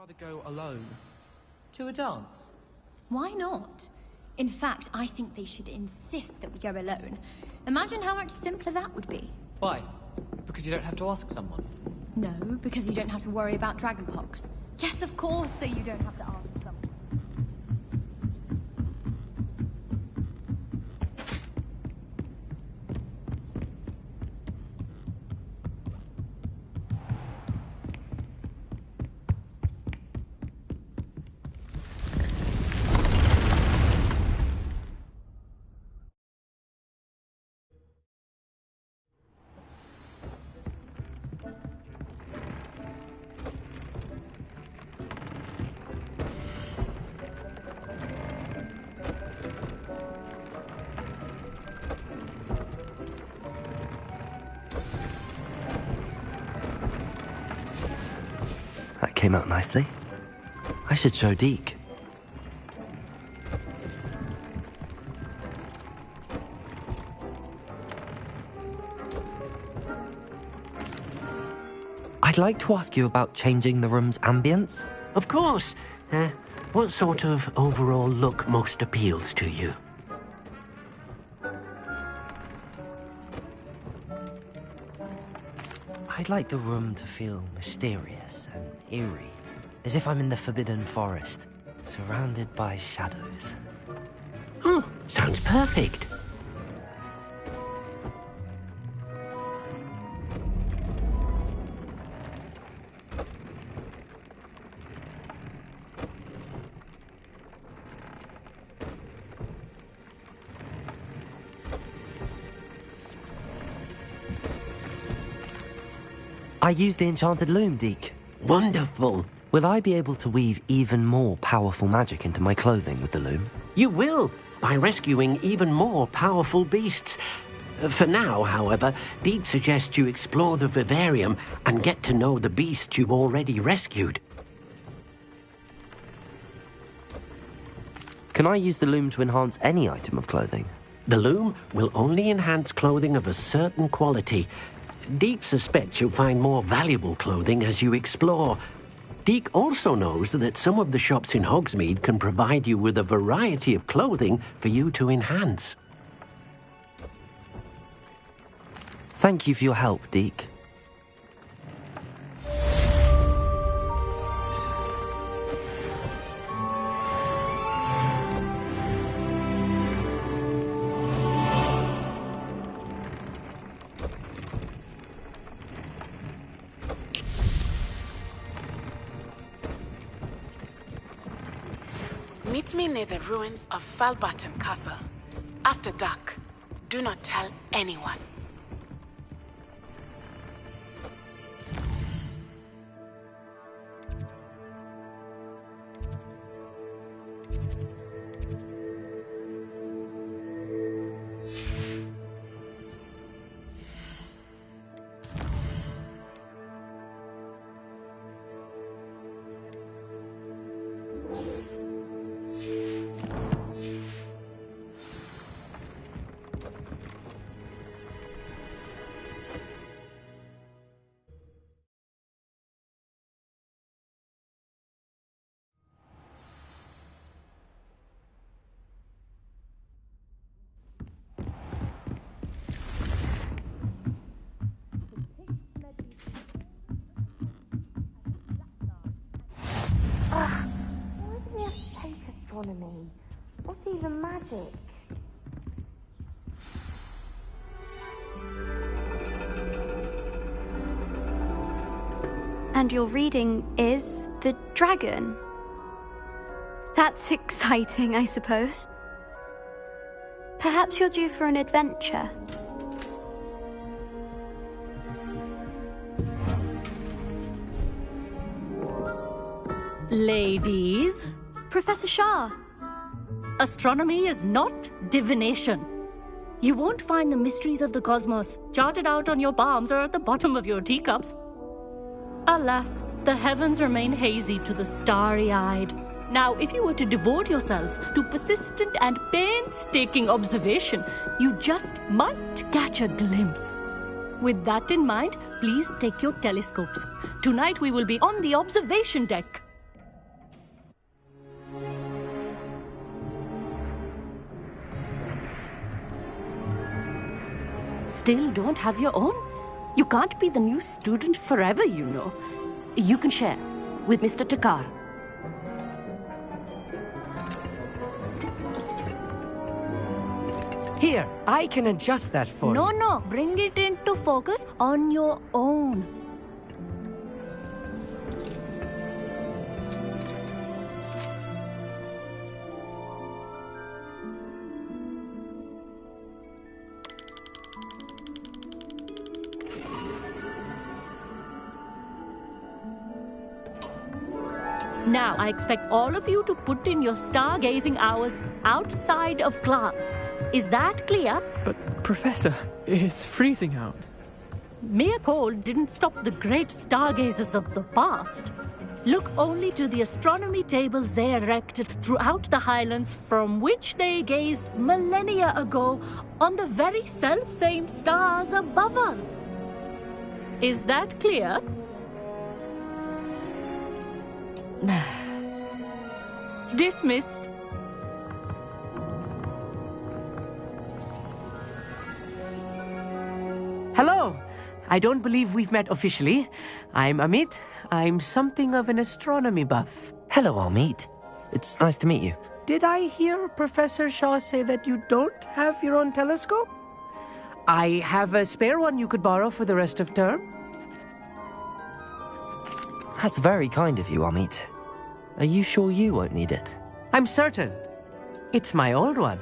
rather go alone. To a dance? Why not? In fact, I think they should insist that we go alone. Imagine how much simpler that would be. Why? Because you don't have to ask someone. No, because you don't have to worry about dragonpox. Yes, of course, so you don't have to ask someone. That came out nicely. I should show Deke. I'd like to ask you about changing the room's ambience. Of course. What sort of overall look most appeals to you? I'd like the room to feel mysterious and eerie, as if I'm in the Forbidden Forest, surrounded by shadows. Oh, sounds perfect. I use the enchanted loom, Deke. Wonderful. Will I be able to weave even more powerful magic into my clothing with the loom? You will, by rescuing even more powerful beasts. For now, however, Deke suggests you explore the vivarium and get to know the beasts you've already rescued. Can I use the loom to enhance any item of clothing? The loom will only enhance clothing of a certain quality. Deke suspects you'll find more valuable clothing as you explore. Deke also knows that some of the shops in Hogsmeade can provide you with a variety of clothing for you to enhance. Thank you for your help, Deke. Meet me near the ruins of Falbarton Castle. After dark. Do not tell anyone. Astronomy. What's even magic? And your reading is the dragon. That's exciting, I suppose. Perhaps you're due for an adventure. Ladies, Professor Shah. astronomy is not divination. You won't find the mysteries of the cosmos charted out on your palms or at the bottom of your teacups. Alas, the heavens remain hazy to the starry-eyed. Now, if you were to devote yourselves to persistent and painstaking observation, you just might catch a glimpse. With that in mind, please take your telescopes. Tonight we will be on the observation deck. still don't have your own? You can't be the new student forever, you know. You can share with Mr. Takar. Here, I can adjust that for you. No, bring it into focus on your own. Now, I expect all of you to put in your stargazing hours outside of class. Is that clear? But, Professor, it's freezing out. Mere cold didn't stop the great stargazers of the past. Look only to the astronomy tables they erected throughout the highlands from which they gazed millennia ago on the very self-same stars above us. Is that clear? Dismissed. Hello. I don't believe we've met officially. I'm Amit. I'm something of an astronomy buff. Hello, Amit. It's nice to meet you. Did I hear Professor Shaw say that you don't have your own telescope? I have a spare one you could borrow for the rest of term. That's very kind of you, Amit. Are you sure you won't need it? I'm certain. It's my old one.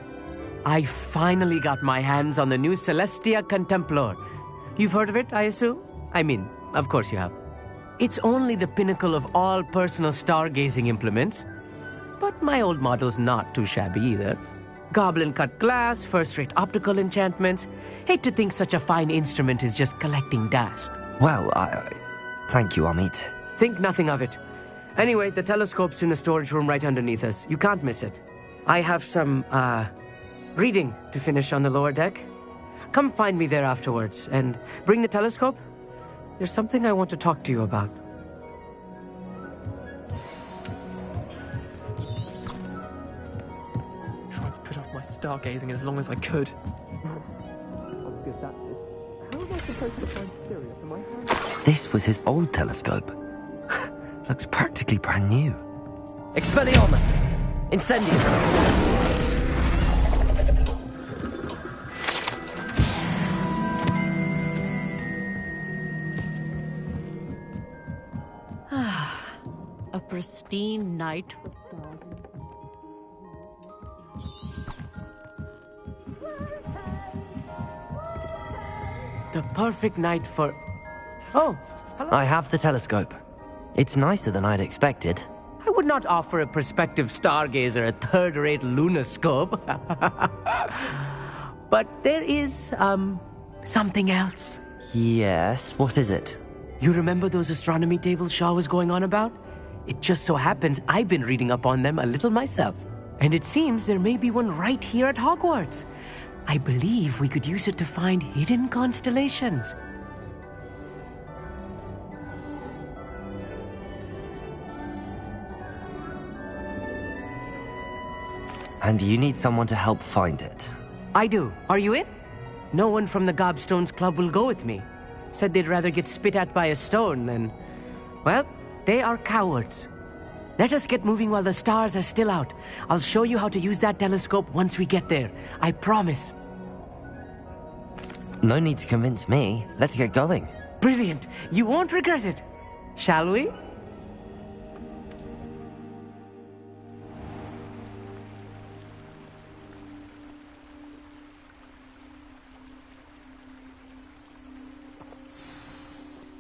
I finally got my hands on the new Celestia Contemplar. You've heard of it, I assume? I mean, of course you have. It's only the pinnacle of all personal stargazing implements. But my old model's not too shabby either. Goblin-cut glass, first-rate optical enchantments. Hate to think such a fine instrument is just collecting dust. Well, thank you, Amit. Think nothing of it. Anyway, the telescope's in the storage room right underneath us. You can't miss it. I have some, reading to finish on the lower deck. Come find me there afterwards, and bring the telescope. There's something I want to talk to you about. Tried to put off my stargazing as long as I could. How am I supposed to find Syria for my hand? This was his old telescope. Looks practically brand new. Expelliarmus! Incendium! A pristine night. The perfect night for... Oh, hello. I have the telescope. It's nicer than I'd expected. I would not offer a prospective stargazer a third-rate lunoscope. But there is, something else. Yes, what is it? You remember those astronomy tables Shaw was going on about? It just so happens I've been reading up on them a little myself. And it seems there may be one right here at Hogwarts. I believe we could use it to find hidden constellations. And you need someone to help find it. I do. Are you in? No one from the Gobstones Club will go with me. Said they'd rather get spit at by a stone than... Well, they are cowards. Let us get moving while the stars are still out. I'll show you how to use that telescope once we get there. I promise. No need to convince me. Let's get going. Brilliant. You won't regret it. Shall we?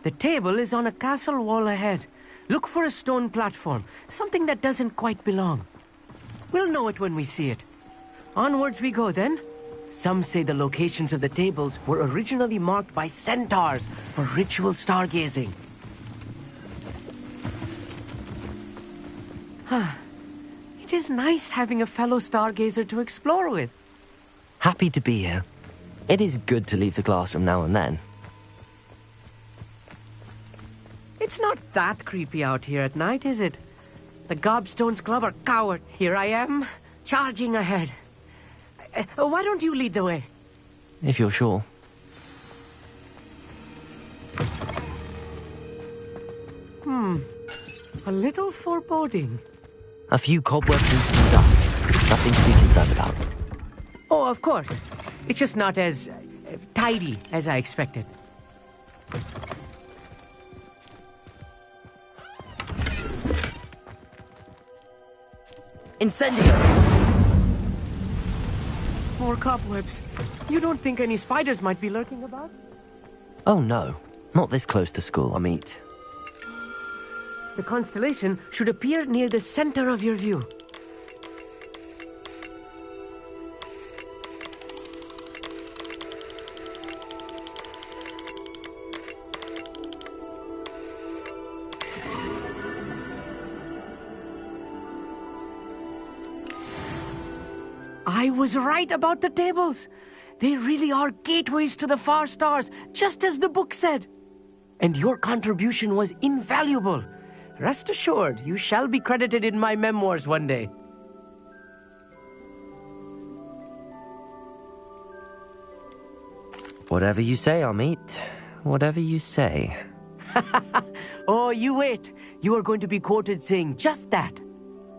The table is on a castle wall ahead. Look for a stone platform, something that doesn't quite belong. We'll know it when we see it. Onwards we go then. Some say the locations of the tables were originally marked by centaurs for ritual stargazing. It is nice having a fellow stargazer to explore with. Happy to be here. It is good to leave the classroom now and then. It's not that creepy out here at night, is it? The Gobstones Club are coward. Here I am, charging ahead. Why don't you lead the way? If you're sure. A little foreboding. A few cobwebs and some dust. Nothing to be concerned about. Oh, of course. It's just not as tidy as I expected. Incendio! More cobwebs. You don't think any spiders might be lurking about? Oh no, not this close to school, I mean. The constellation should appear near the center of your view. I was right about the tables. They really are gateways to the far stars, just as the book said. And your contribution was invaluable. Rest assured, you shall be credited in my memoirs one day. Whatever you say, Amit. Whatever you say. Oh, you wait. You are going to be quoted saying just that.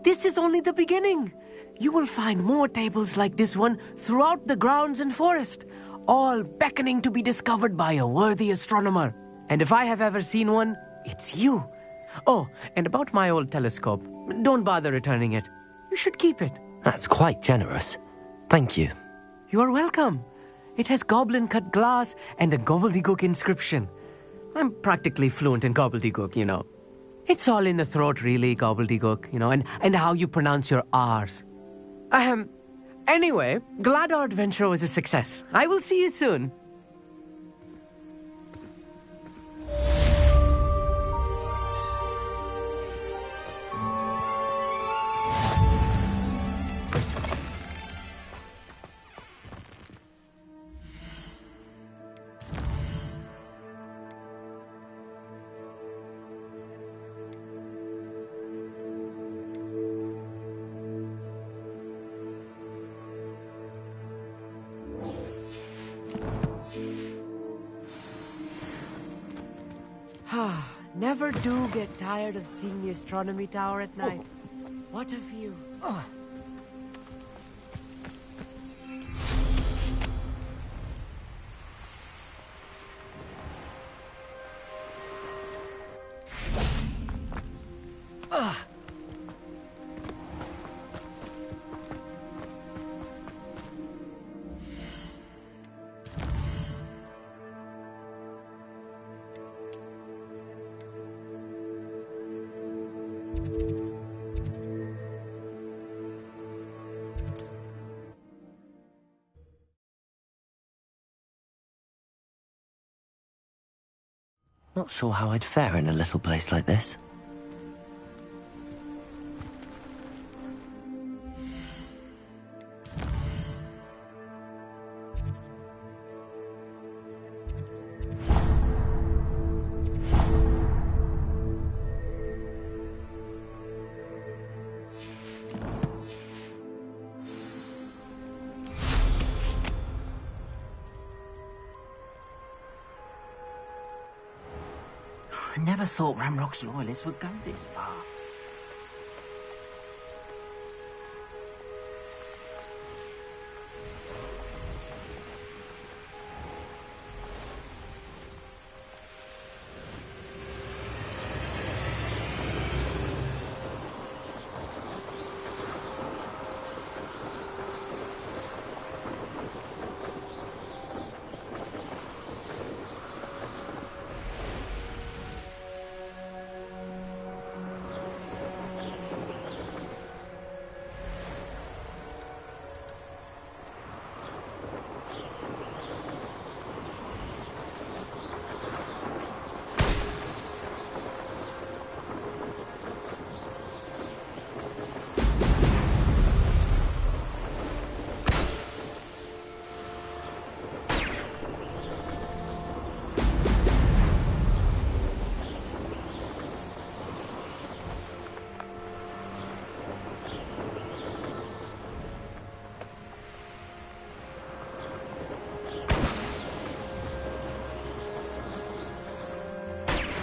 This is only the beginning. You will find more tables like this one throughout the grounds and forest, all beckoning to be discovered by a worthy astronomer. And if I have ever seen one, it's you. Oh, and about my old telescope, don't bother returning it. You should keep it. That's quite generous. Thank you. You are welcome. It has goblin-cut glass and a gobbledygook inscription. I'm practically fluent in gobbledygook, you know. It's all in the throat, really, gobbledygook, you know, and how you pronounce your R's. Anyway, glad our adventure was a success. I will see you soon. Never do get tired of seeing the astronomy tower at night. What a view. Not sure how I'd fare in a little place like this. I never thought Ramrock's loyalists would go this far.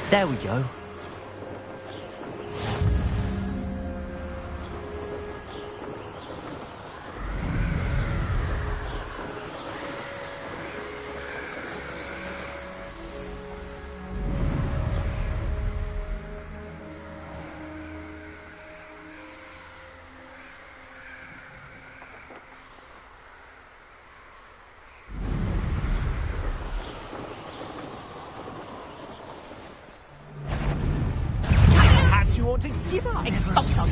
There we go. ought to give up. Expulso!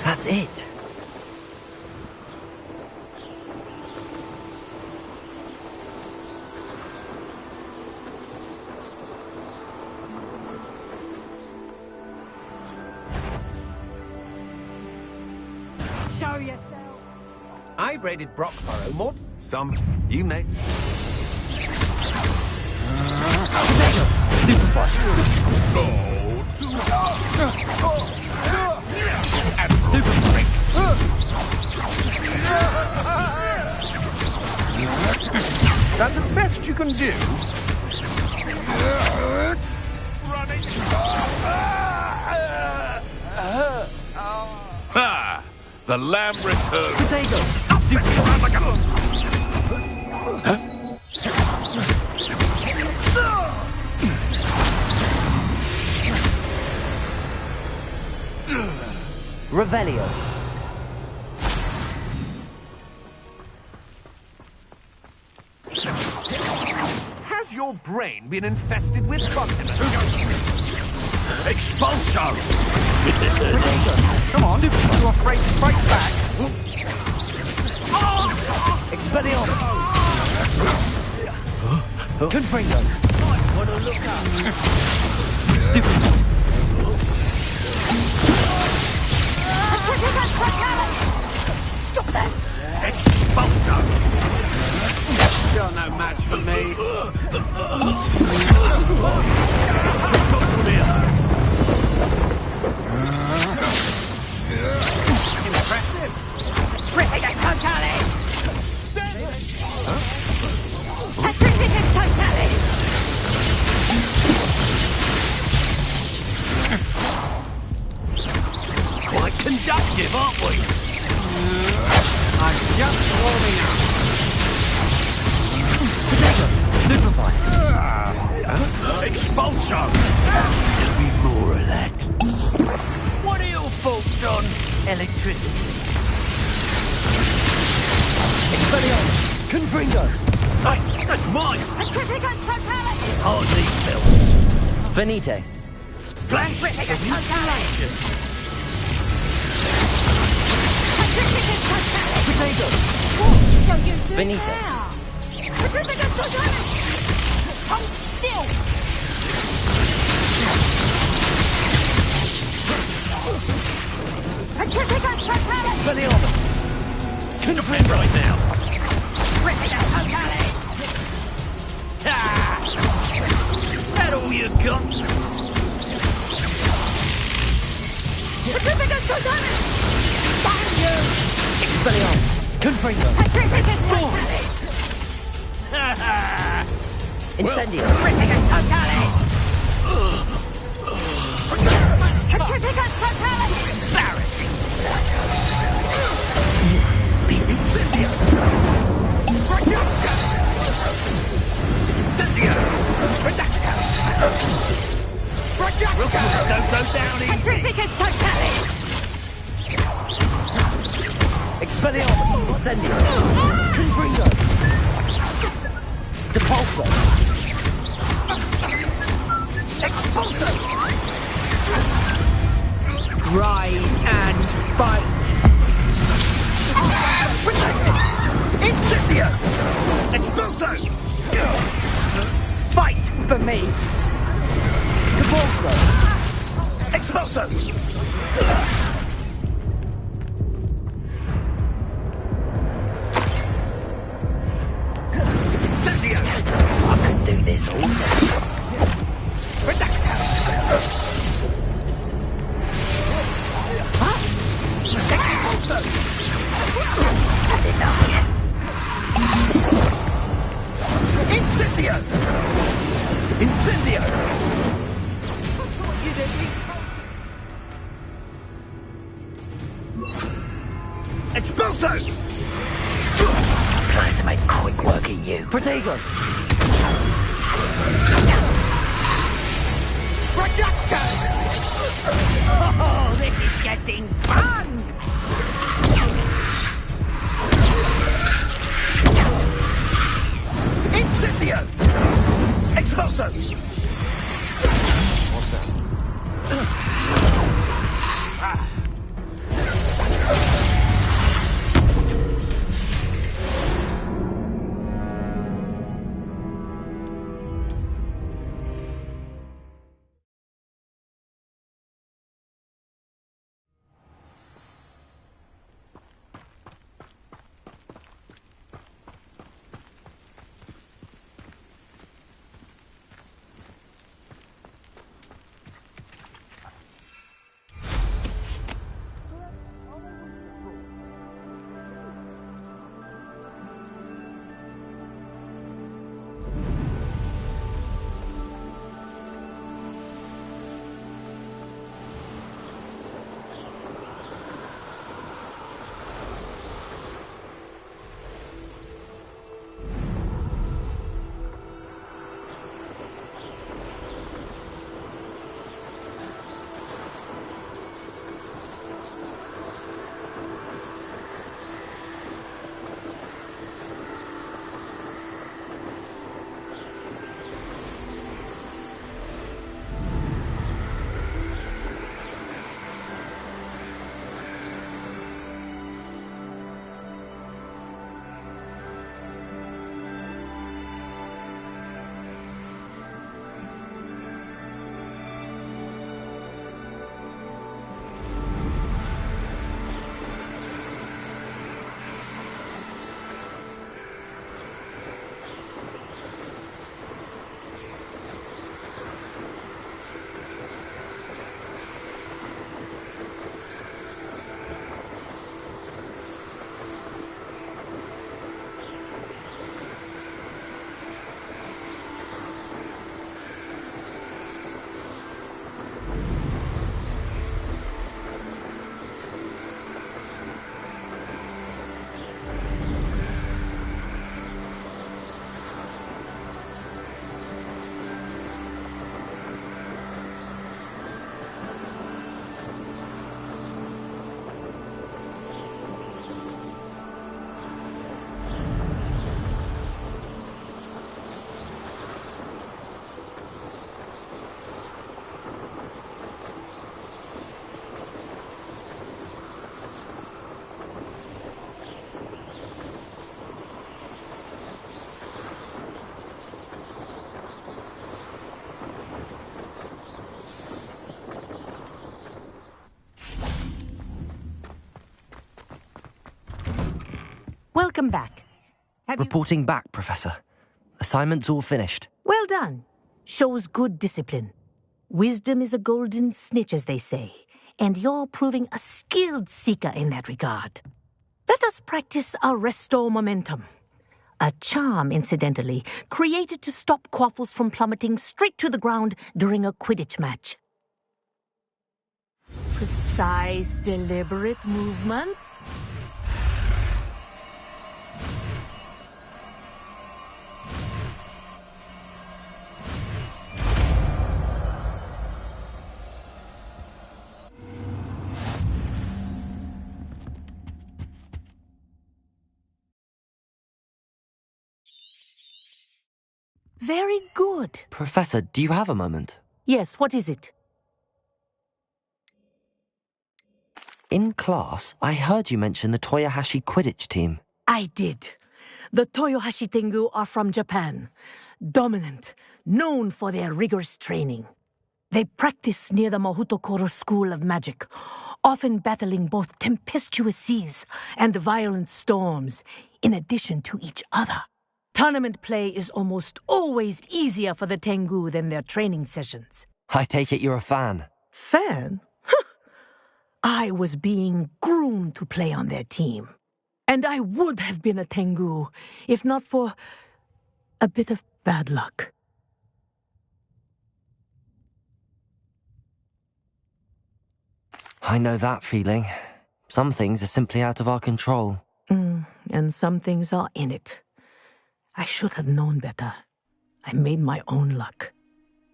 That's it. Show yourself. I've raided Brockborough more. Some, you name. That's the best you can do. Running. Ha! The lamb returns. Potato! Revelio. Has your brain been infested with condiments? Expulso! Come on, you're afraid to fight back? Expelliarmus. Confringo. Want to look up? Stupid. Stop that! Expulso! You're no match for me. Impressive! Quite conductive, aren't we? I'm just warming up. Stupefy. Expulso! There'll be more of that. What are your thoughts on electricity? Expelliarmus. Confringo. Hey, that's mine! Hardly felt. Venite. Flash! Potato. Venite. Hold still! Expelliarmus. Stop it right now! That all you got? Expelliarmus. Confringo. Incendio. Embarrassing. Incendio! Incendio! Rookwood don't go down easy! Expelliarmus. Incendio. Confringo. Depulso. Expulso! Ride and fight! Expulso! Fight for me! Convulso! Expulso! Incendio! I could do this all day. Redacta! Expulso! Had enough yet. Incendio! Incendio! Expulso! I'm trying to make quick work of you. Protego! Redacta! Oh, this is getting fun! Incendio! Expulso! What's that? Welcome back. Reporting back, Professor. Assignment's all finished. Well done. Shows good discipline. Wisdom is a golden snitch, as they say, and you're proving a skilled seeker in that regard. Let us practice our restore momentum. A charm, incidentally, created to stop quaffles from plummeting straight to the ground during a Quidditch match. Precise, deliberate movements. Very good. Professor, do you have a moment? Yes, what is it? In class, I heard you mention the Toyohashi Quidditch team. I did. The Toyohashi Tengu are from Japan, dominant, known for their rigorous training. They practice near the Mahutokoro School of Magic, often battling both tempestuous seas and violent storms, in addition to each other. Tournament play is almost always easier for the Tengu than their training sessions. I take it you're a fan. Fan? I was being groomed to play on their team. And I would have been a Tengu, if not for a bit of bad luck. I know that feeling. Some things are simply out of our control. And some things are in it. I should have known better. I made my own luck.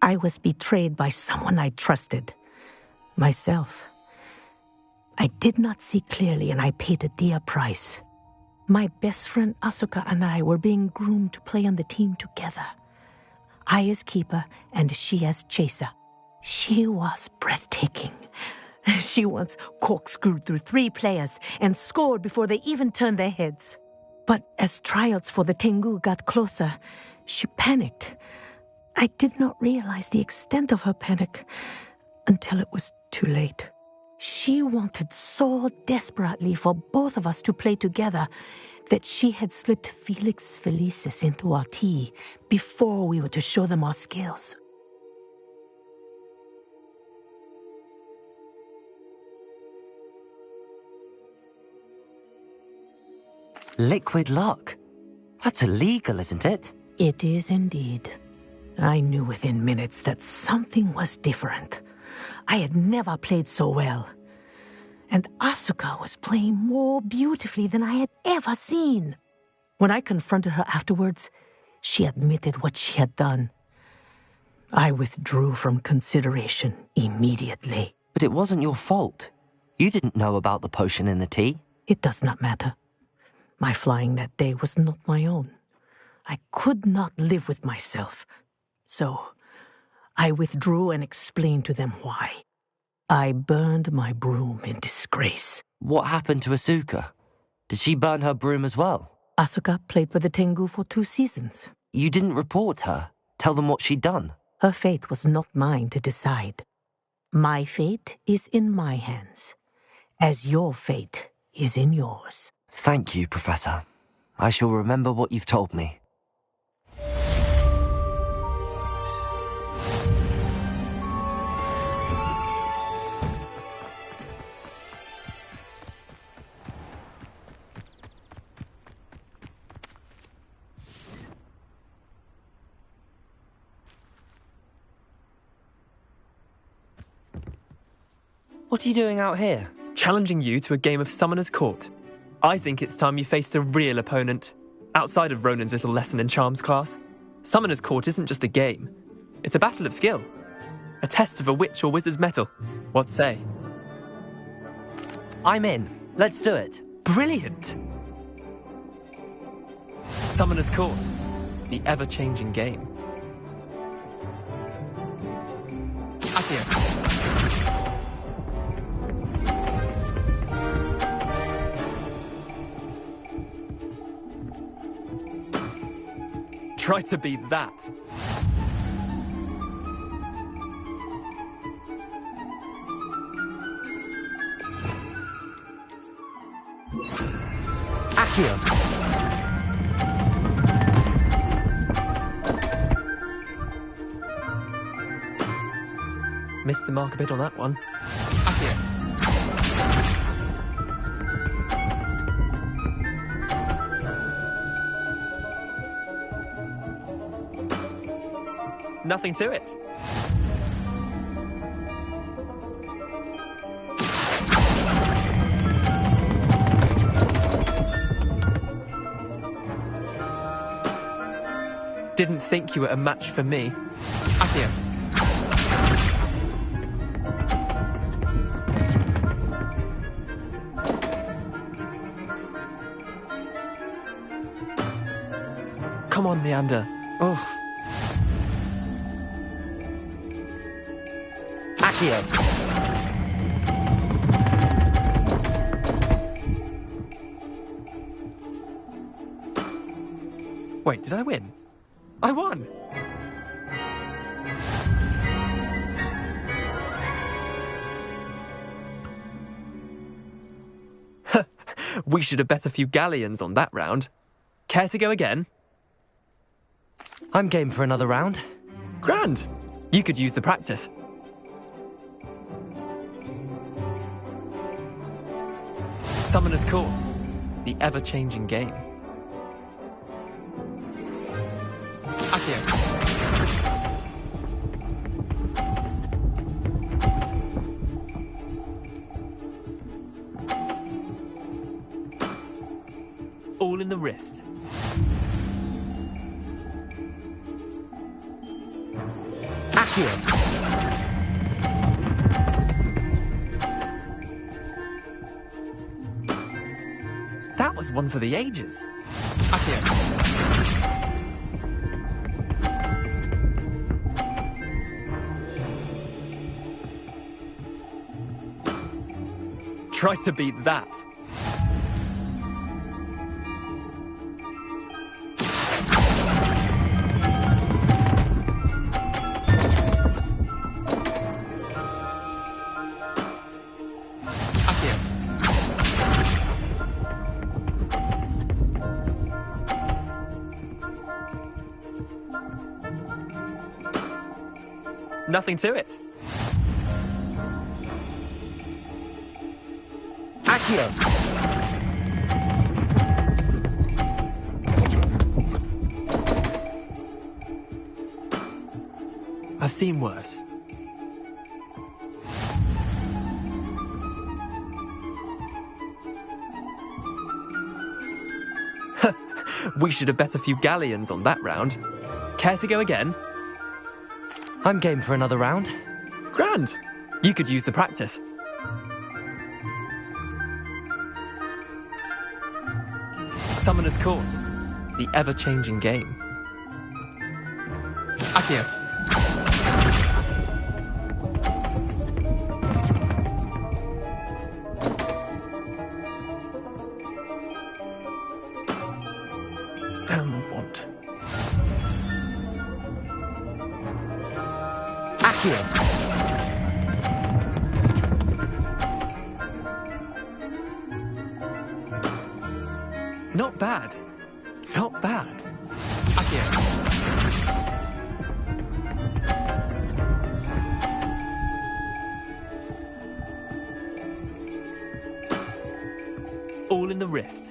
I was betrayed by someone I trusted. Myself. I did not see clearly, and I paid a dear price. My best friend Asuka and I were being groomed to play on the team together. I as keeper, and she as chaser. She was breathtaking. She once corkscrewed through 3 players and scored before they even turned their heads. But as tryouts for the Tengu got closer, she panicked. I did not realize the extent of her panic until it was too late. She wanted so desperately for both of us to play together that she had slipped Felix Felicis into our tea before we were to show them our skills. Liquid luck? That's illegal, isn't it? It is indeed. I knew within minutes that something was different. I had never played so well. And Asuka was playing more beautifully than I had ever seen. When I confronted her afterwards, she admitted what she had done. I withdrew from consideration immediately. But it wasn't your fault. You didn't know about the potion in the tea. It does not matter. My flying that day was not my own. I could not live with myself. So, I withdrew and explained to them why. I burned my broom in disgrace. What happened to Asuka? Did she burn her broom as well? Asuka played for the Tengu for 2 seasons. You didn't report her? Tell them what she'd done? Her fate was not mine to decide. My fate is in my hands, as your fate is in yours. Thank you, Professor. I shall remember what you've told me. What are you doing out here? Challenging you to a game of Summoner's Court. I think it's time you faced a real opponent, outside of Ronan's little lesson in charms class. Summoner's Court isn't just a game. It's a battle of skill. A test of a witch or wizard's mettle. What say? I'm in. Let's do it. Brilliant! Summoner's Court. The ever-changing game. Akio. Try to beat that. Akio. Missed the mark a bit on that one. Akio. Nothing to it. Didn't think you were a match for me. Akio. Come on, Leander. Oh. Akio. Wait, did I win? I won! We should have bet a few galleons on that round. Care to go again? I'm game for another round. Grand! You could use the practice. Summoner's Court, the ever-changing game. Accio. All in the wrist. Accio. That was one for the ages. Accio. Try to beat that. Nothing to it. Accio. I've seen worse. We should have bet a few galleons on that round. Care to go again? I'm game for another round. Grand! You could use the practice. Summoner's Court, the ever-changing game. Accio. Don't want. Accio. Not bad. Not bad. Accio. All in the wrist.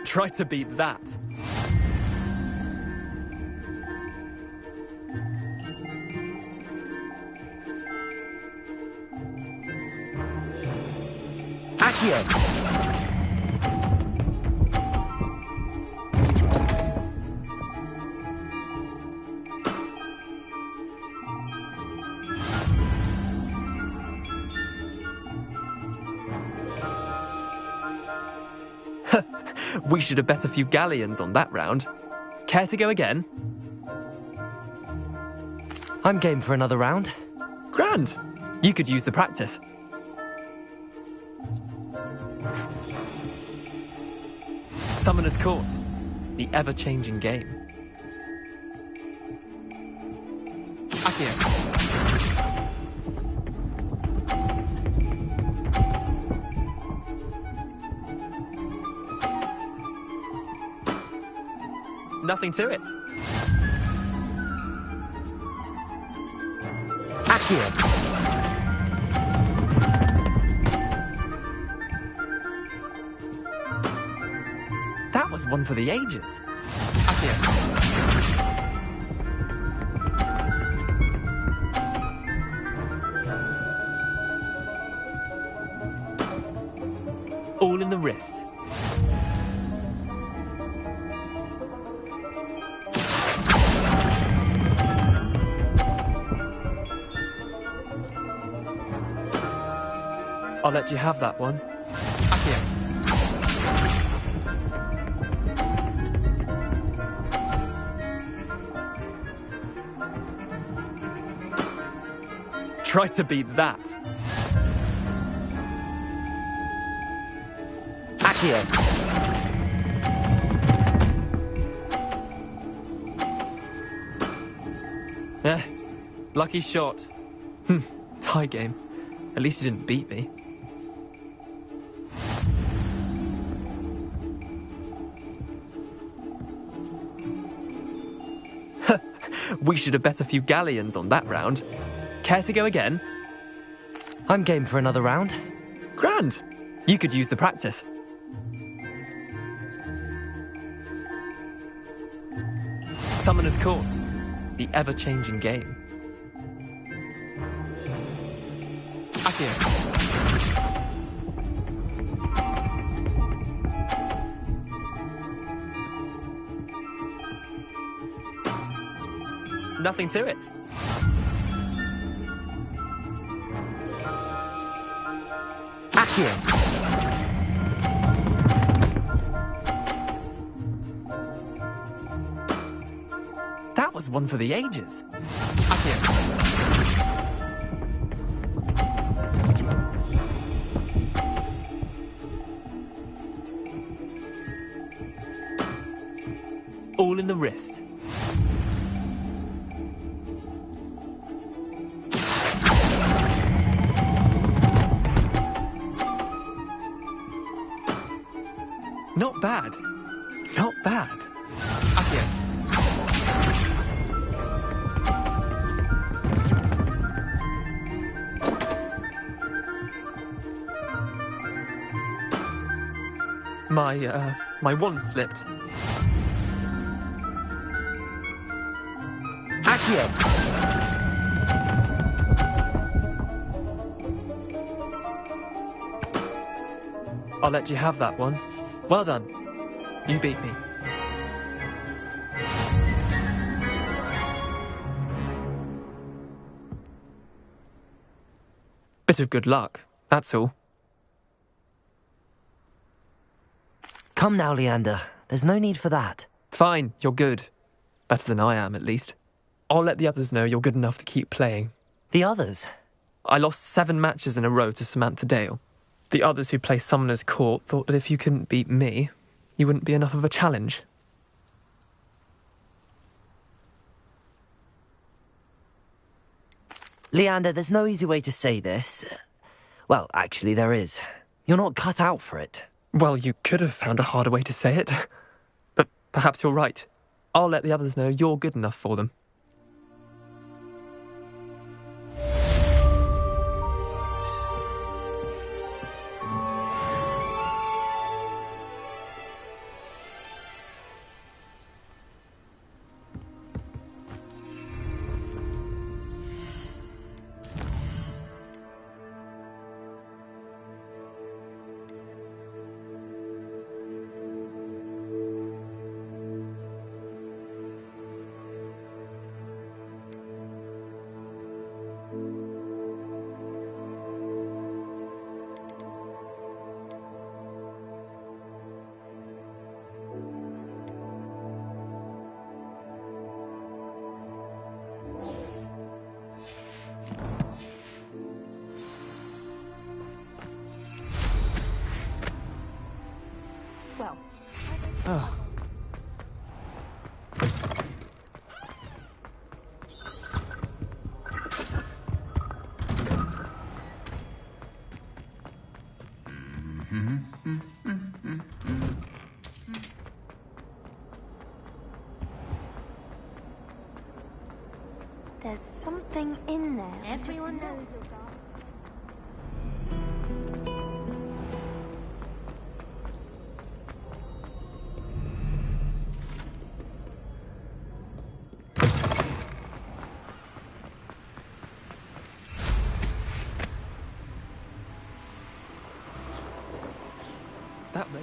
Try to beat that. Accio. We should have bet a few galleons on that round. Care to go again? I'm game for another round. Grand! You could use the practice. Summoner's Court, the ever-changing game. Accio. Nothing to it. Accio. That was one for the ages. Accio. All in the wrist. I'll let you have that one. Accio. Try to beat that. Accio. Lucky shot. Tie game. At least you didn't beat me. We should have bet a few galleons on that round. Care to go again? I'm game for another round. Grand. You could use the practice. Summoner's Court. The ever-changing game. Accio. Nothing to it. Accio. That was one for the ages. Accio. All in the wrist. Not bad. Not bad. Accio. My wand slipped. Accio. I'll let you have that one. Well done. You beat me. Bit of good luck, that's all. Come now, Leander. There's no need for that. Fine, you're good. Better than I am, at least. I'll let the others know you're good enough to keep playing. The others? I lost 7 matches in a row to Samantha Dale. The others who play Summoner's Court thought that if you couldn't beat me, you wouldn't be enough of a challenge. Leander, there's no easy way to say this. Well, actually, there is. You're not cut out for it. Well, you could have found a harder way to say it. But perhaps you're right. I'll let the others know you're good enough for them. Well. Oh. There's something in there. Everyone knows. That way.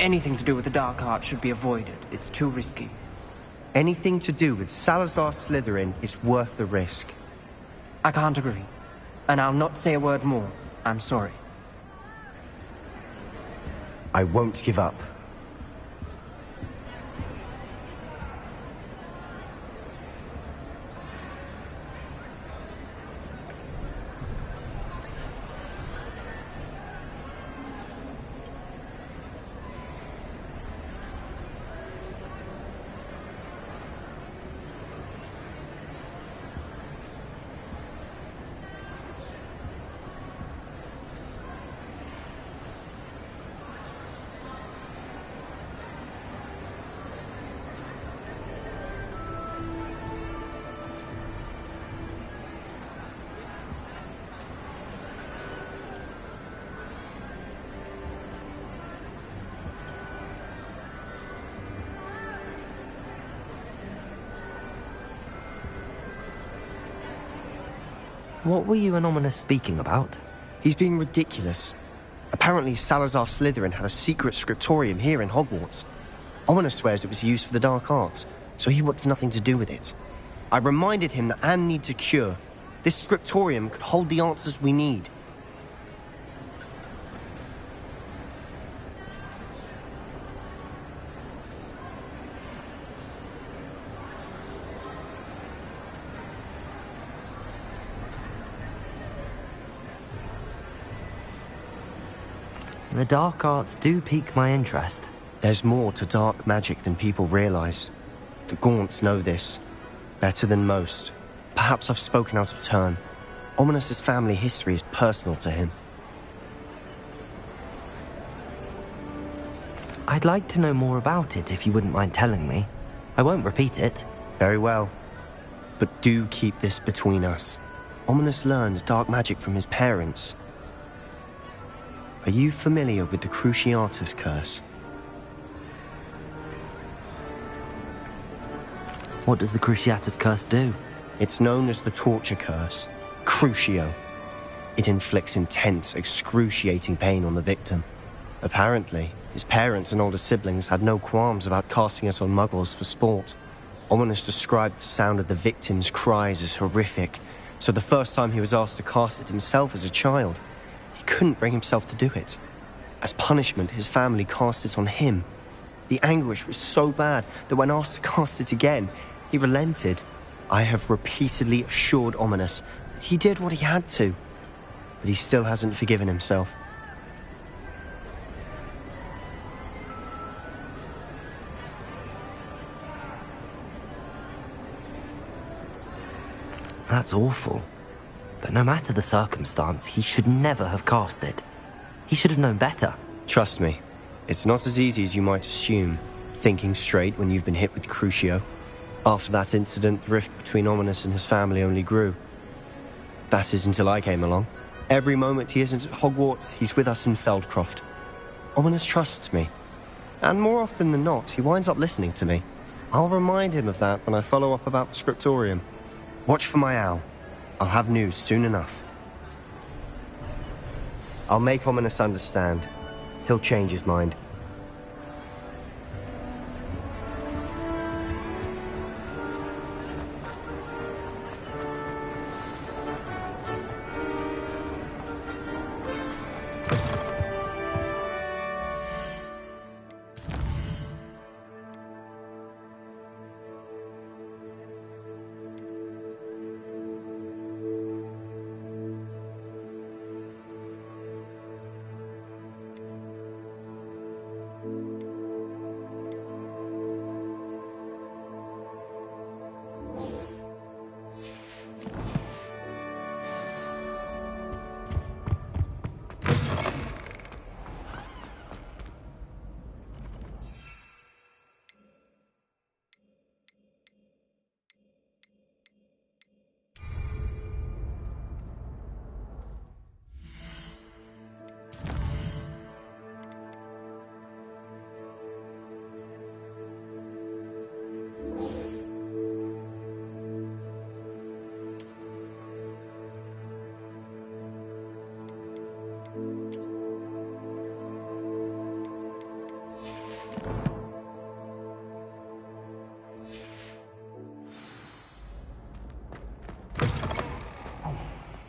anything to do with the dark arts should be avoided. It's too risky. Anything to do with Salazar Slytherin is worth the risk. I can't agree. And I'll not say a word more. I'm sorry. I won't give up. What were you and Ominous speaking about? He's being ridiculous. Apparently Salazar Slytherin had a secret scriptorium here in Hogwarts. Ominous swears it was used for the dark arts, so he wants nothing to do with it. I reminded him that Anne needs a cure. This scriptorium could hold the answers we need. The dark arts do pique my interest. There's more to dark magic than people realize. The Gaunts know this. Better than most. Perhaps I've spoken out of turn. Ominous's family history is personal to him. I'd like to know more about it if you wouldn't mind telling me. I won't repeat it. Very well. But do keep this between us. Ominous learned dark magic from his parents. Are you familiar with the Cruciatus curse? What does the Cruciatus curse do? It's known as the torture curse. Crucio. It inflicts intense, excruciating pain on the victim. Apparently, his parents and older siblings had no qualms about casting it on muggles for sport. Ominous described the sound of the victim's cries as horrific, so the first time he was asked to cast it himself as a child, he couldn't bring himself to do it. As punishment, his family cast it on him. The anguish was so bad that when asked to cast it again, he relented. I have repeatedly assured Ominous that he did what he had to, but he still hasn't forgiven himself. That's awful. But no matter the circumstance, he should never have cast it. He should have known better. Trust me, it's not as easy as you might assume, thinking straight when you've been hit with Crucio. After that incident, the rift between Ominous and his family only grew. That is until I came along. Every moment he isn't at Hogwarts, he's with us in Feldcroft. Ominous trusts me. And more often than not, he winds up listening to me. I'll remind him of that when I follow up about the scriptorium. Watch for my owl. I'll have news soon enough. I'll make Ominous understand. He'll change his mind.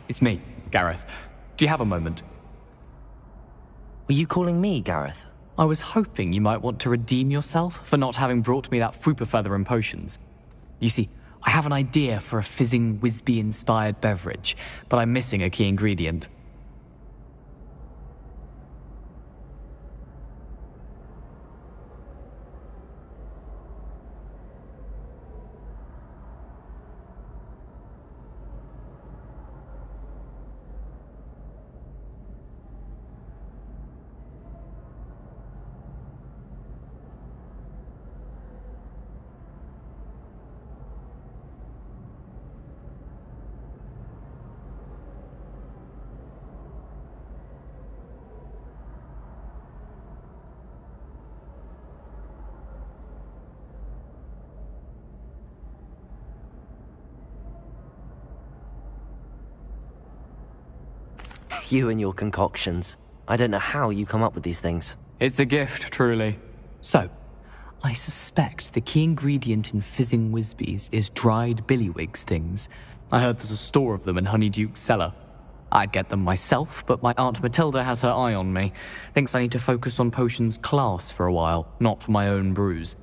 it's me, Gareth. Do you have a moment? Were you calling me, Gareth? I was hoping you might want to redeem yourself for not having brought me that Fupa Feather and potions. You see, I have an idea for a fizzing Wisby-inspired beverage, but I'm missing a key ingredient. You and your concoctions. I don't know how you come up with these things. It's a gift, truly. So, I suspect the key ingredient in fizzing Wisbies is dried billywig stings. I heard there's a store of them in Honeyduke's cellar. I'd get them myself, but my Aunt Matilda has her eye on me. Thinks I need to focus on potions class for a while, not for my own brews.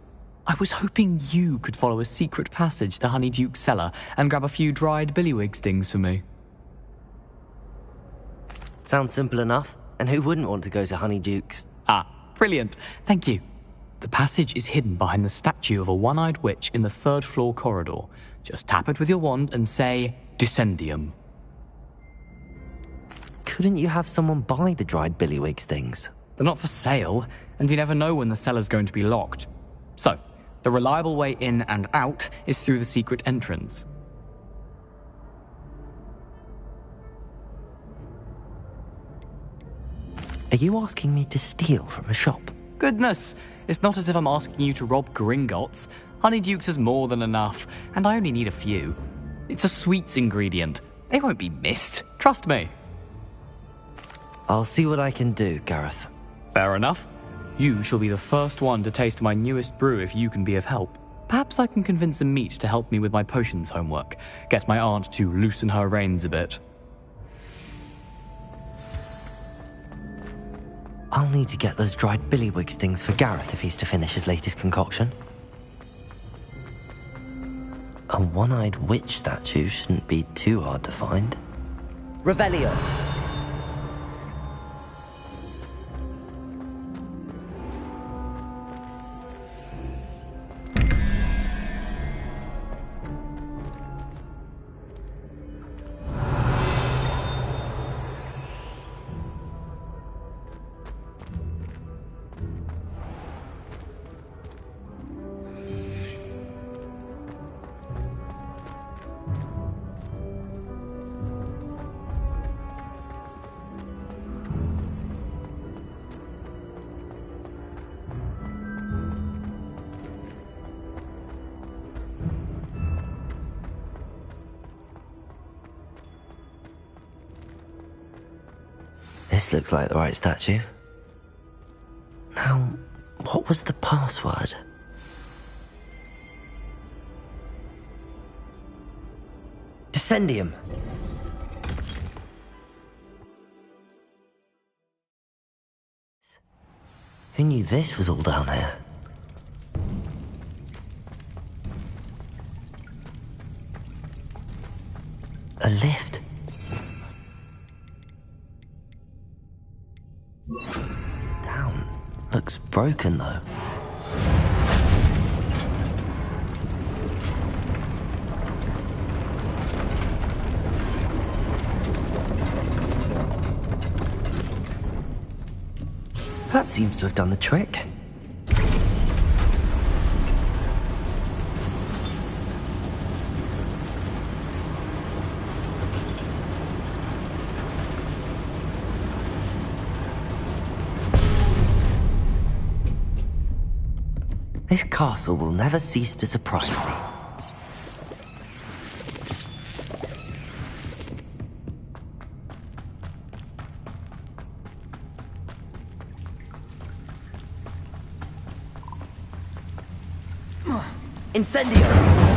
I was hoping you could follow a secret passage to Honeyduke's cellar and grab a few dried billywig stings for me. Sounds simple enough. And who wouldn't want to go to Honeyduke's? Ah, brilliant. Thank you. The passage is hidden behind the statue of a one-eyed witch in the third-floor corridor. Just tap it with your wand and say, Descendium. Couldn't you have someone buy the dried billywig stings? They're not for sale, and you never know when the cellar's going to be locked. So, the reliable way in and out is through the secret entrance. Are you asking me to steal from a shop? Goodness, it's not as if I'm asking you to rob Gringotts. Honeyduke's is more than enough, and I only need a few. It's a sweets ingredient. They won't be missed, trust me. I'll see what I can do, Gareth. Fair enough. You shall be the first one to taste my newest brew if you can be of help. Perhaps I can convince a meat to help me with my potions homework. Get my aunt to loosen her reins a bit. I'll need to get those dried billywig stings for Gareth if he's to finish his latest concoction. A one-eyed witch statue shouldn't be too hard to find. Revelio! This looks like the right statue. Now, what was the password? Descendium! Who knew this was all down here? A lift? Down. Looks broken though. That seems to have done the trick. This castle will never cease to surprise me. Incendio!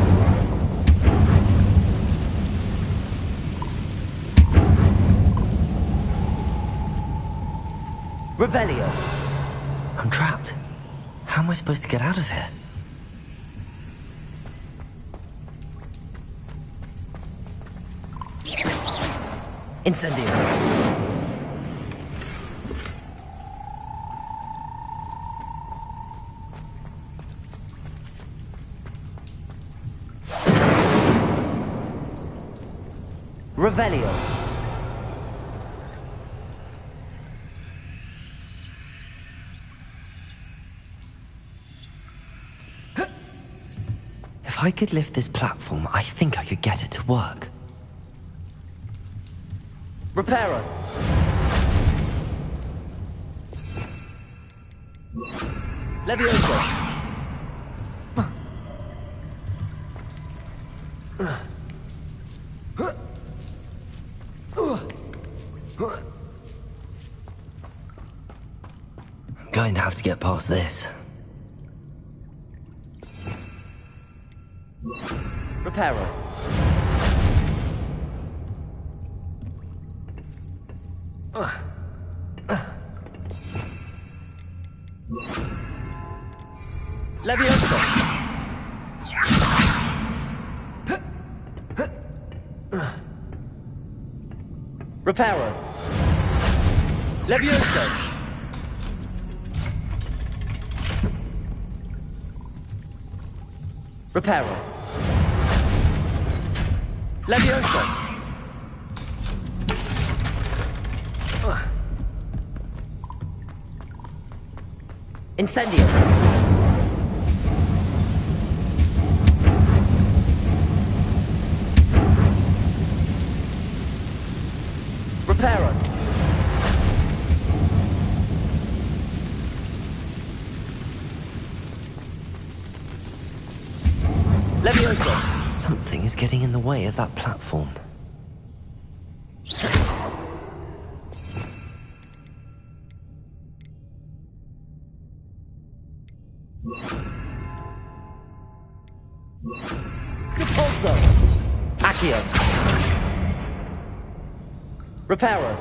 Revelio. I'm trapped. How am I supposed to get out of here? Incendio. Revelio. If I could lift this platform, I think I could get it to work. Reparo. Levioso. I'm going to have to get past this. Reparo. Levioso. Reparo. Levioso. Reparo. Levioso. Incendio. Reparo. Levioso. Something is getting in the way of that platform. Repulso. Accio. Reparo.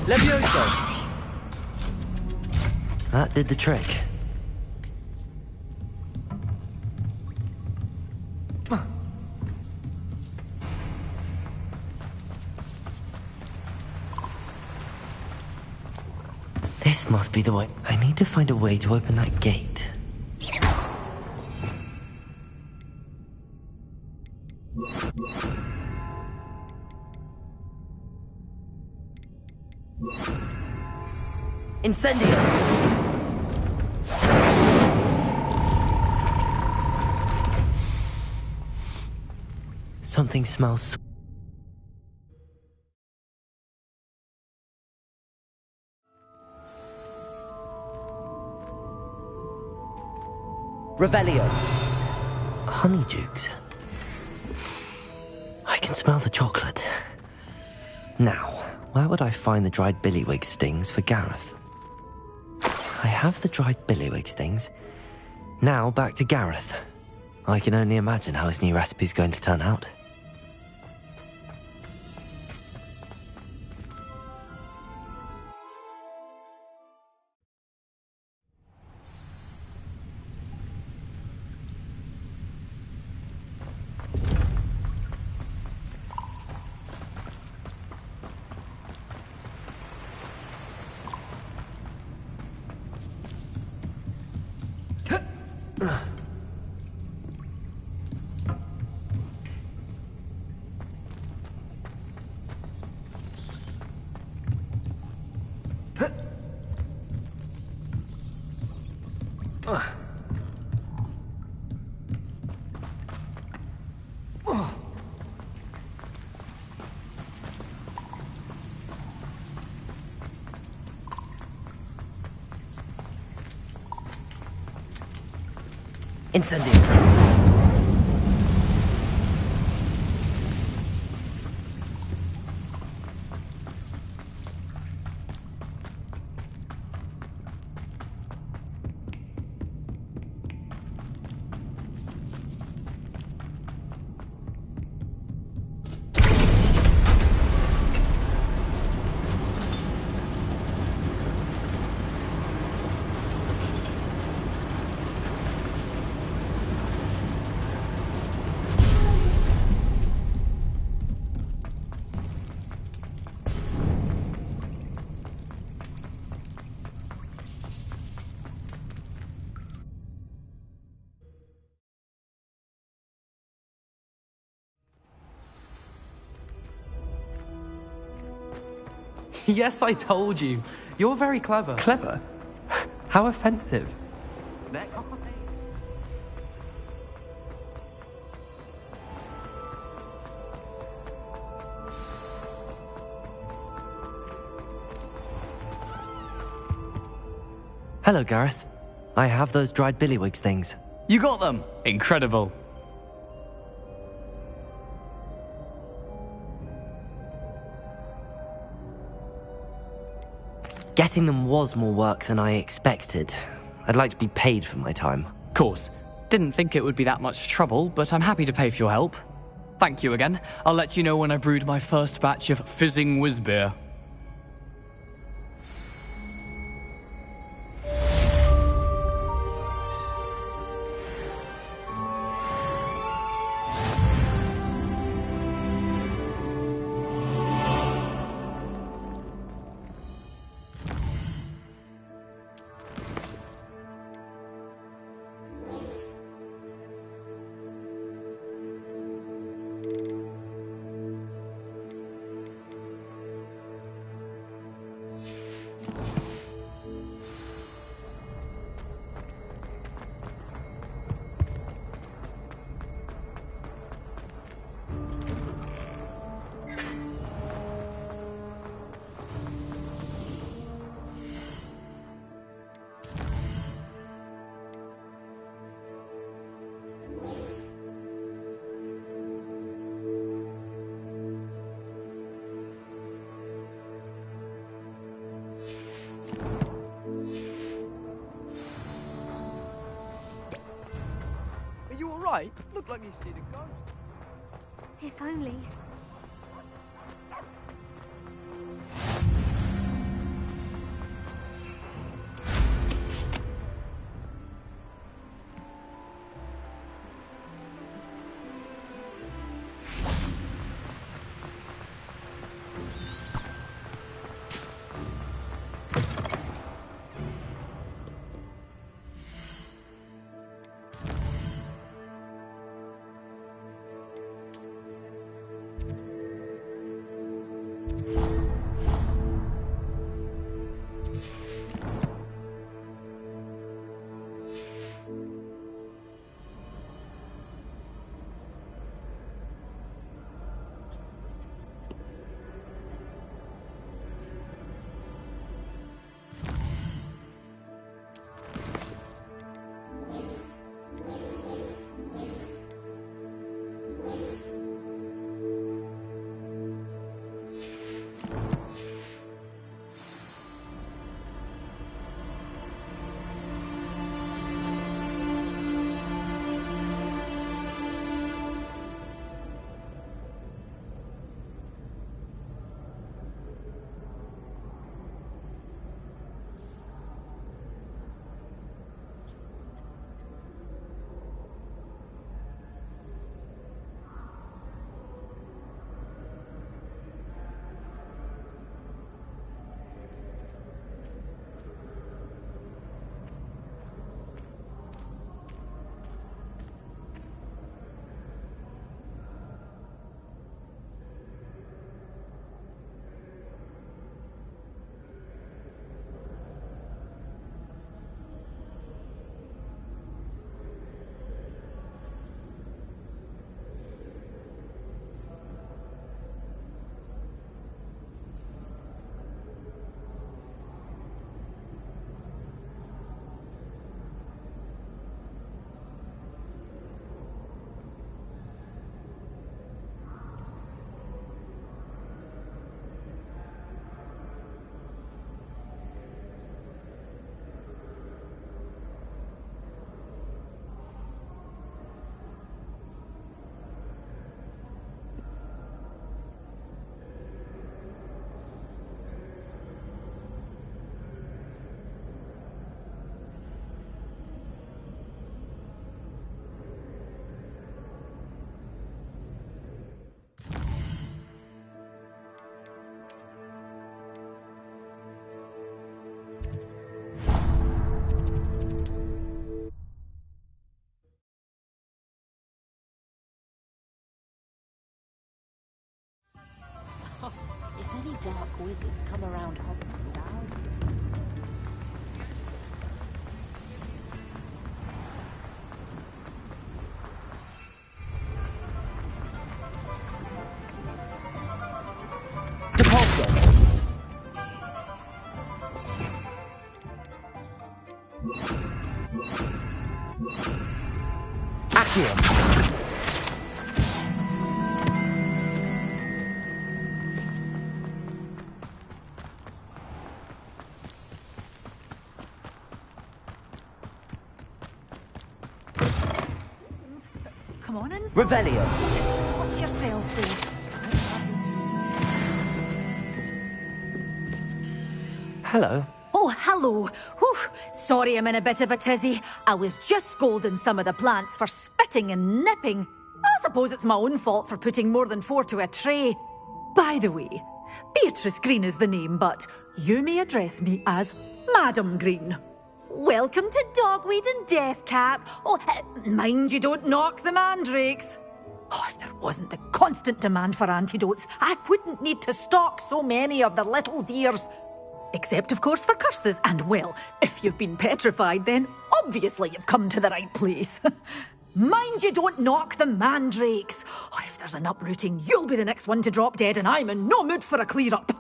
Levioso. That did the trick. This must be the way. I need to find a way to open that gate. Incendio. Something smells. Revelio. Honeydukes. I can smell the chocolate. Now, where would I find the dried billywig stings for Gareth? I have the dried billywig stings. Now back to Gareth. I can only imagine how his new recipe's going to turn out. Incendio. Yes, I told you. You're very clever. Clever? How offensive. Hello, Gareth. I have those dried billywigs things. You got them! Incredible. Getting them was more work than I expected. I'd like to be paid for my time. Course. Didn't think it would be that much trouble, but I'm happy to pay for your help. Thank you again. I'll let you know when I brewed my first batch of fizzing whizbeer. Are you alright? Look like you've seen a ghost. If only. dark wizards come around Hogwarts without. Come on inside. Revelio. Watch yourself, though. Hello. Oh, hello. Whew. Sorry I'm in a bit of a tizzy. I was just scolding some of the plants for spitting and nipping. I suppose it's my own fault for putting more than 4 to a tray. By the way, Beatrice Green is the name, but you may address me as Madam Green. Welcome to Dogweed and Deathcap. Oh, mind you don't knock the mandrakes. Oh, if there wasn't the constant demand for antidotes, I wouldn't need to stock so many of the little dears. Except, of course, for curses. And, well, if you've been petrified, then obviously you've come to the right place. Mind you don't knock the mandrakes. Oh, if there's an uprooting, you'll be the next one to drop dead, and I'm in no mood for a clear-up.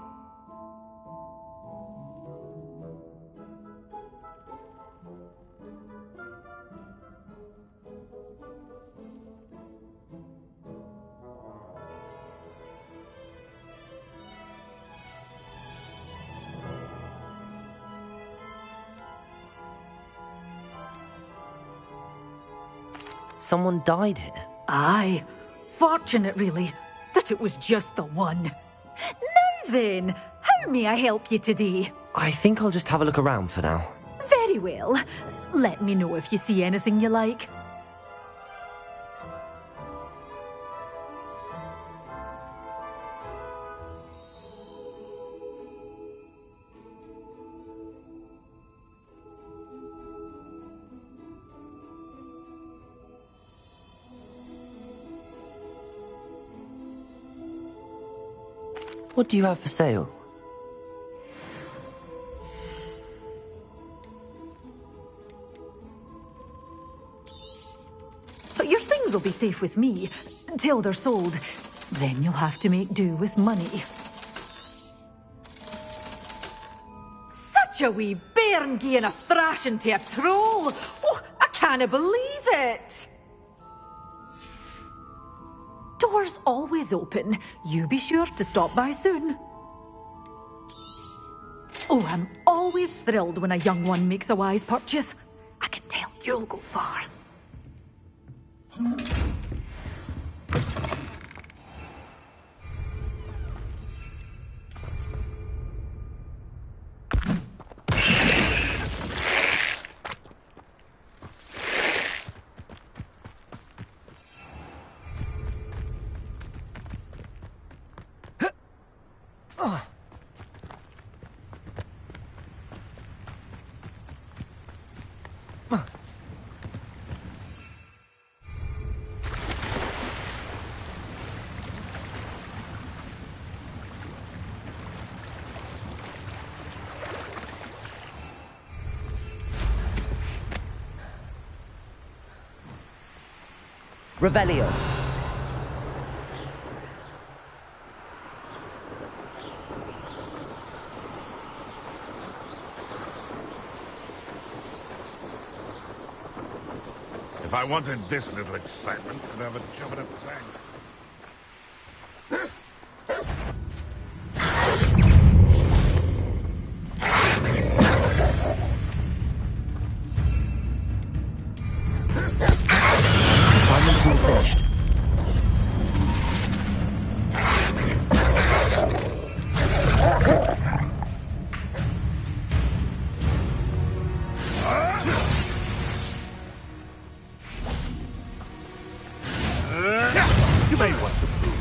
Someone died here. Aye. Fortunate, really, that it was just the one. Now then, how may I help you today? I think I'll just have a look around for now. Very well. Let me know if you see anything you like. What do you have for sale? But your things will be safe with me, till they're sold. Then you'll have to make do with money. Such a wee bairn gieing a thrashing to a troll! Oh, I can't believe it! Doors always open. You be sure to stop by soon. Oh, I'm always thrilled when a young one makes a wise purchase. I can tell you'll go far. Revelio. If I wanted this little excitement, I'd have a job at a bank. Assignment's all finished. You may want to move.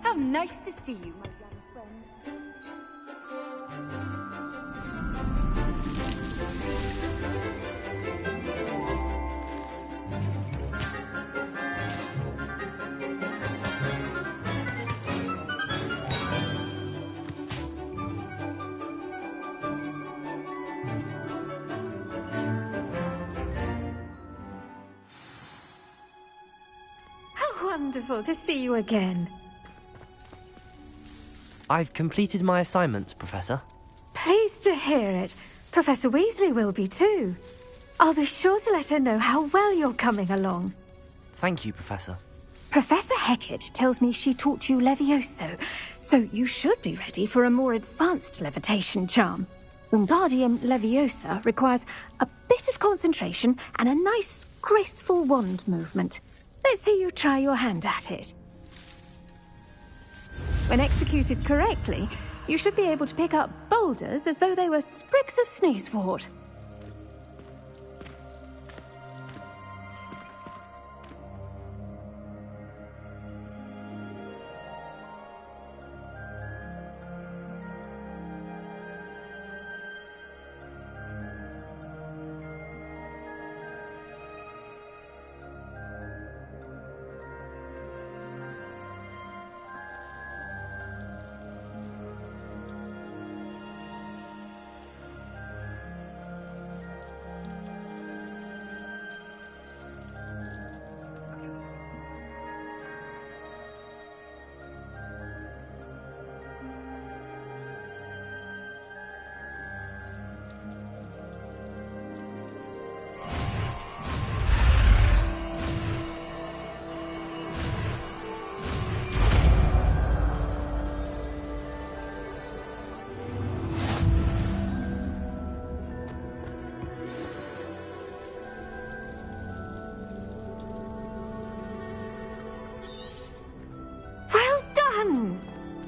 How nice to see you, my young friend. How wonderful to see you again. I've completed my assignment, Professor. Pleased to hear it. Professor Weasley will be too. I'll be sure to let her know how well you're coming along. Thank you, Professor. Professor Hecat tells me she taught you Levioso, so you should be ready for a more advanced levitation charm. Wingardium Leviosa requires a bit of concentration and a nice, graceful wand movement. Let's see you try your hand at it. When executed correctly, you should be able to pick up boulders as though they were sprigs of sneezewort.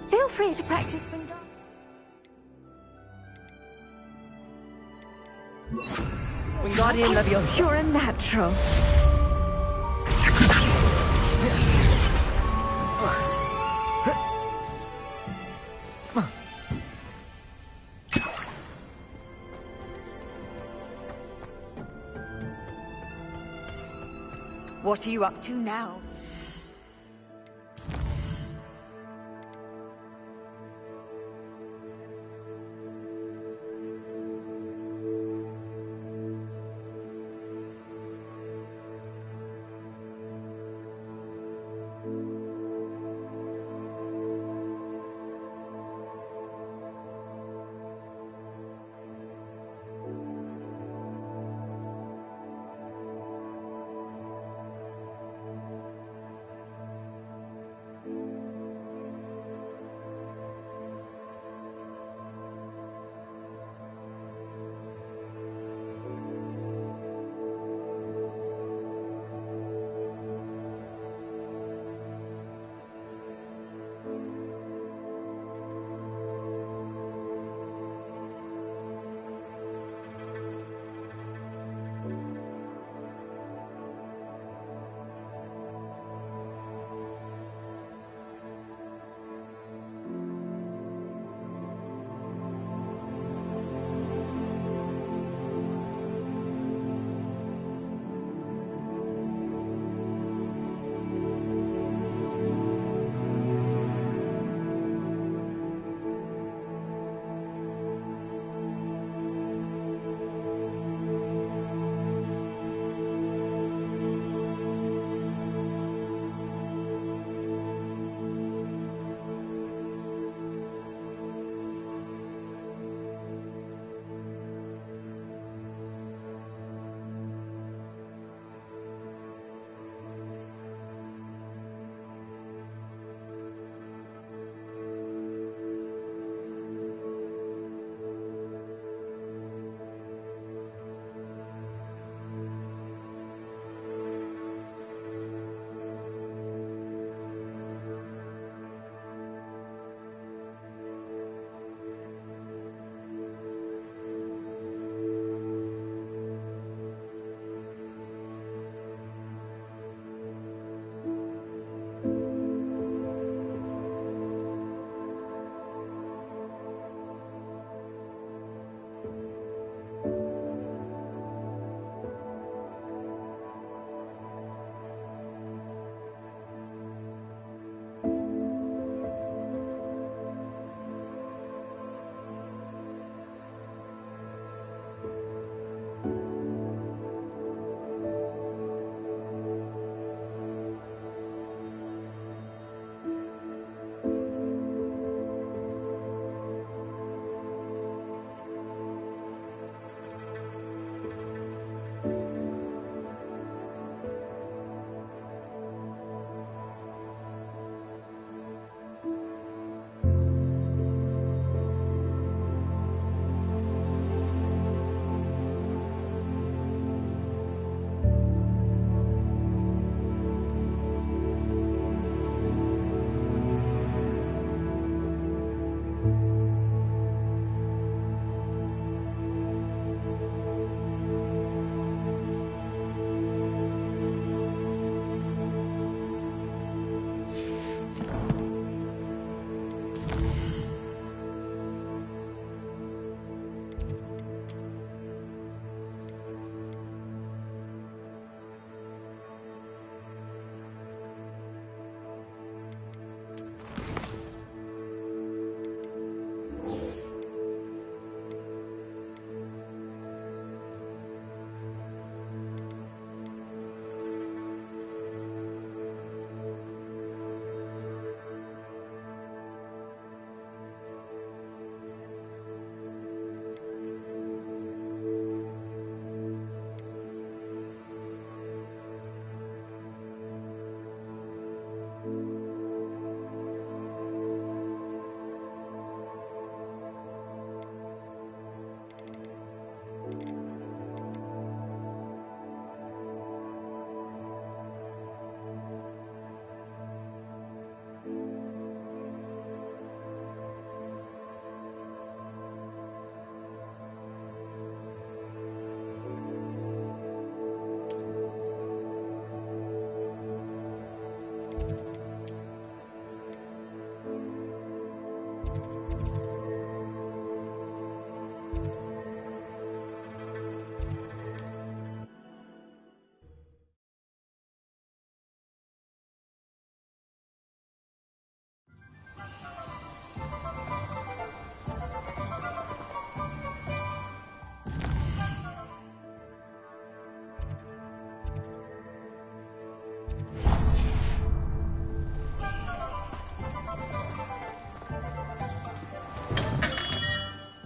Feel free to practice Wingardium Leviosa. You're a natural. What are you up to now?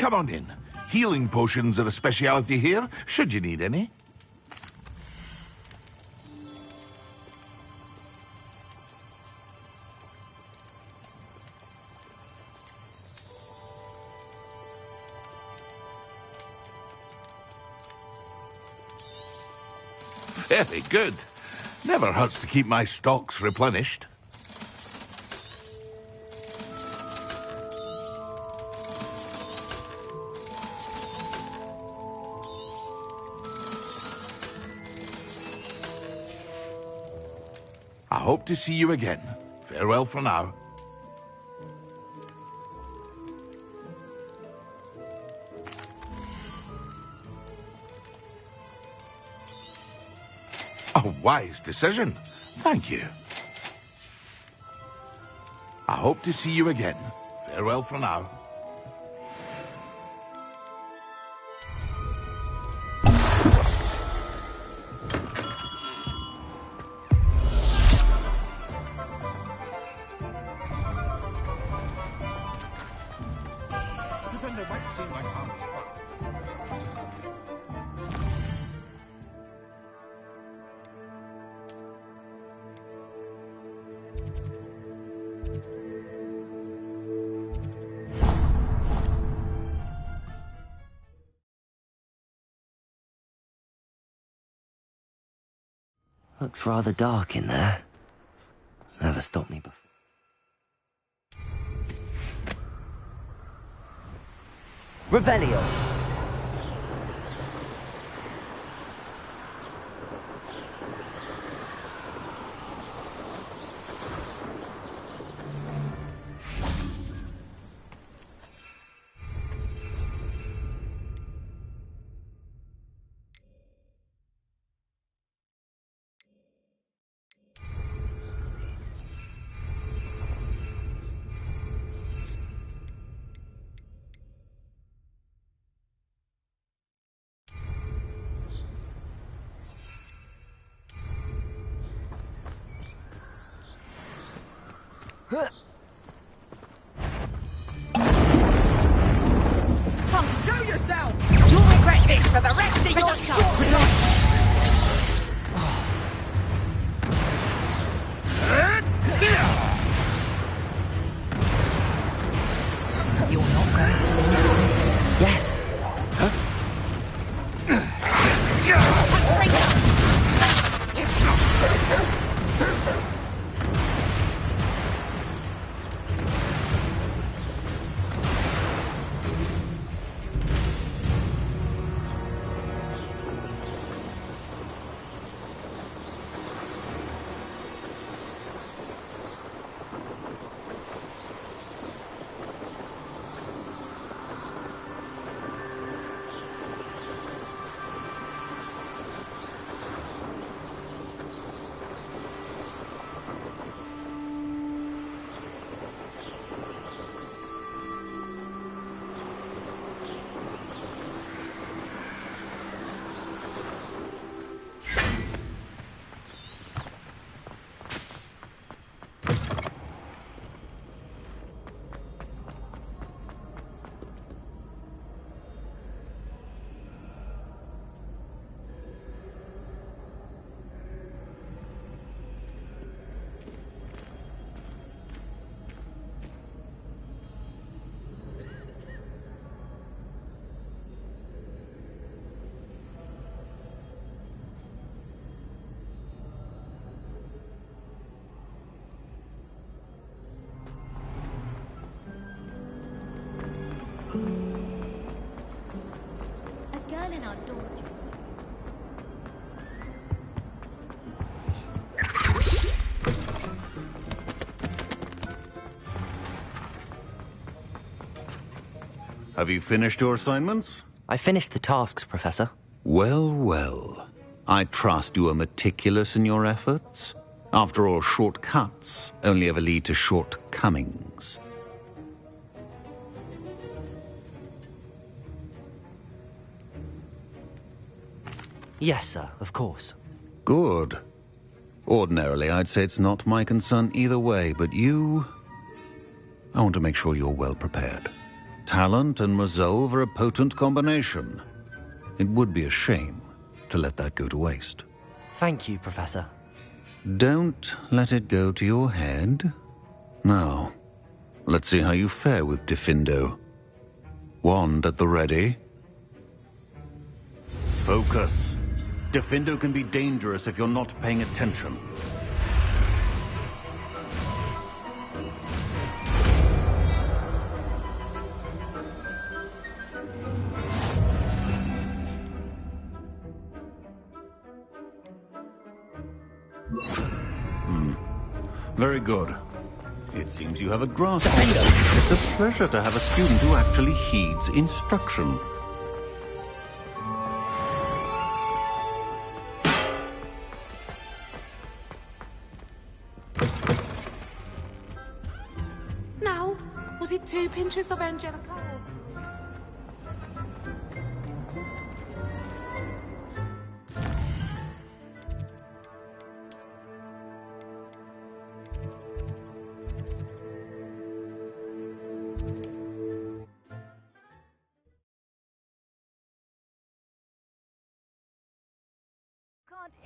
Come on in. Healing potions are a speciality here, should you need any. Very good. Never hurts to keep my stocks replenished. I hope to see you again. Farewell for now. A wise decision. Thank you. I hope to see you again. Farewell for now. Looks rather dark in there. Never stopped me before. Revelio! Come to show yourself! You'll regret this for the rest of your life! You're not going to leave. Yes. A girl in our dorm. Have you finished your assignments? I finished the tasks, Professor. Well, well. I trust you are meticulous in your efforts. After all, shortcuts only ever lead to shortcomings. Yes, sir, of course. Good. Ordinarily, I'd say it's not my concern either way, but you... I want to make sure you're well prepared. Talent and resolve are a potent combination. It would be a shame to let that go to waste. Thank you, Professor. Don't let it go to your head. Now, let's see how you fare with Diffindo. Wand at the ready. Focus. Diffindo can be dangerous if you're not paying attention. Very good. It seems you have a grasp of it. It's a pleasure to have a student who actually heeds instruction. Now, was it 2 pinches of Angelica?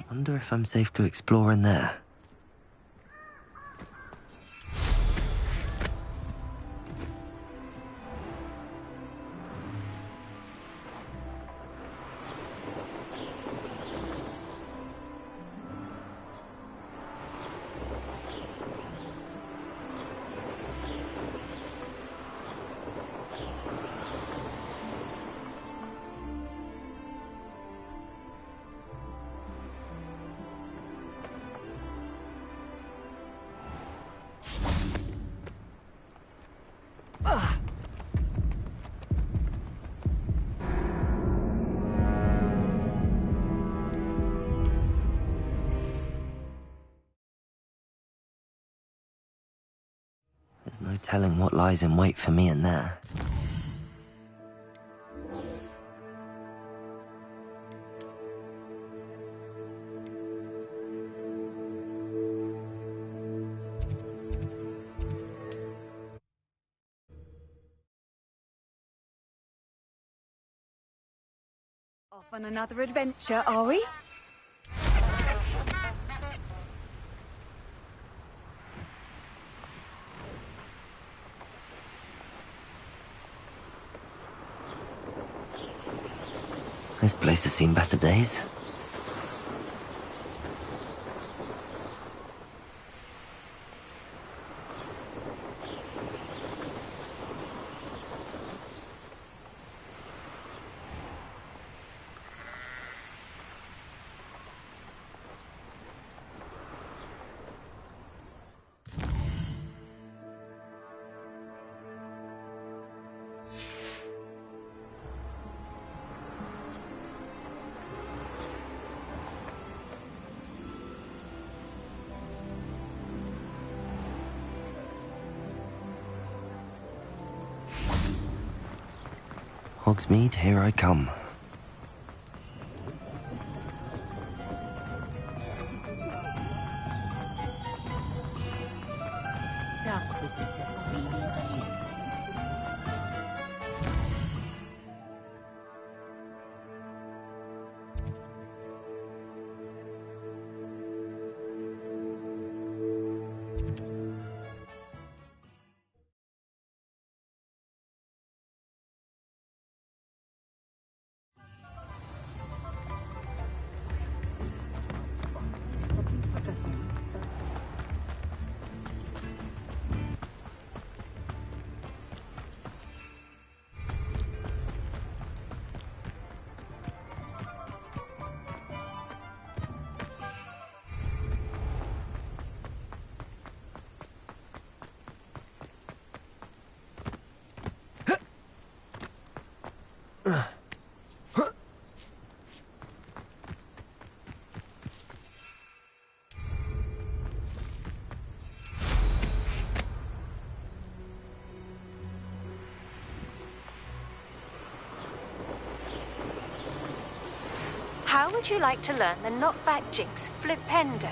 Wonder if I'm safe to explore in there. There's no telling what lies in wait for me in there. Off on another adventure, are we? This place has seen better days. Hogsmeade, here I come. Dark wizards have greedy ideas. How would you like to learn the knockback jinx flipendo?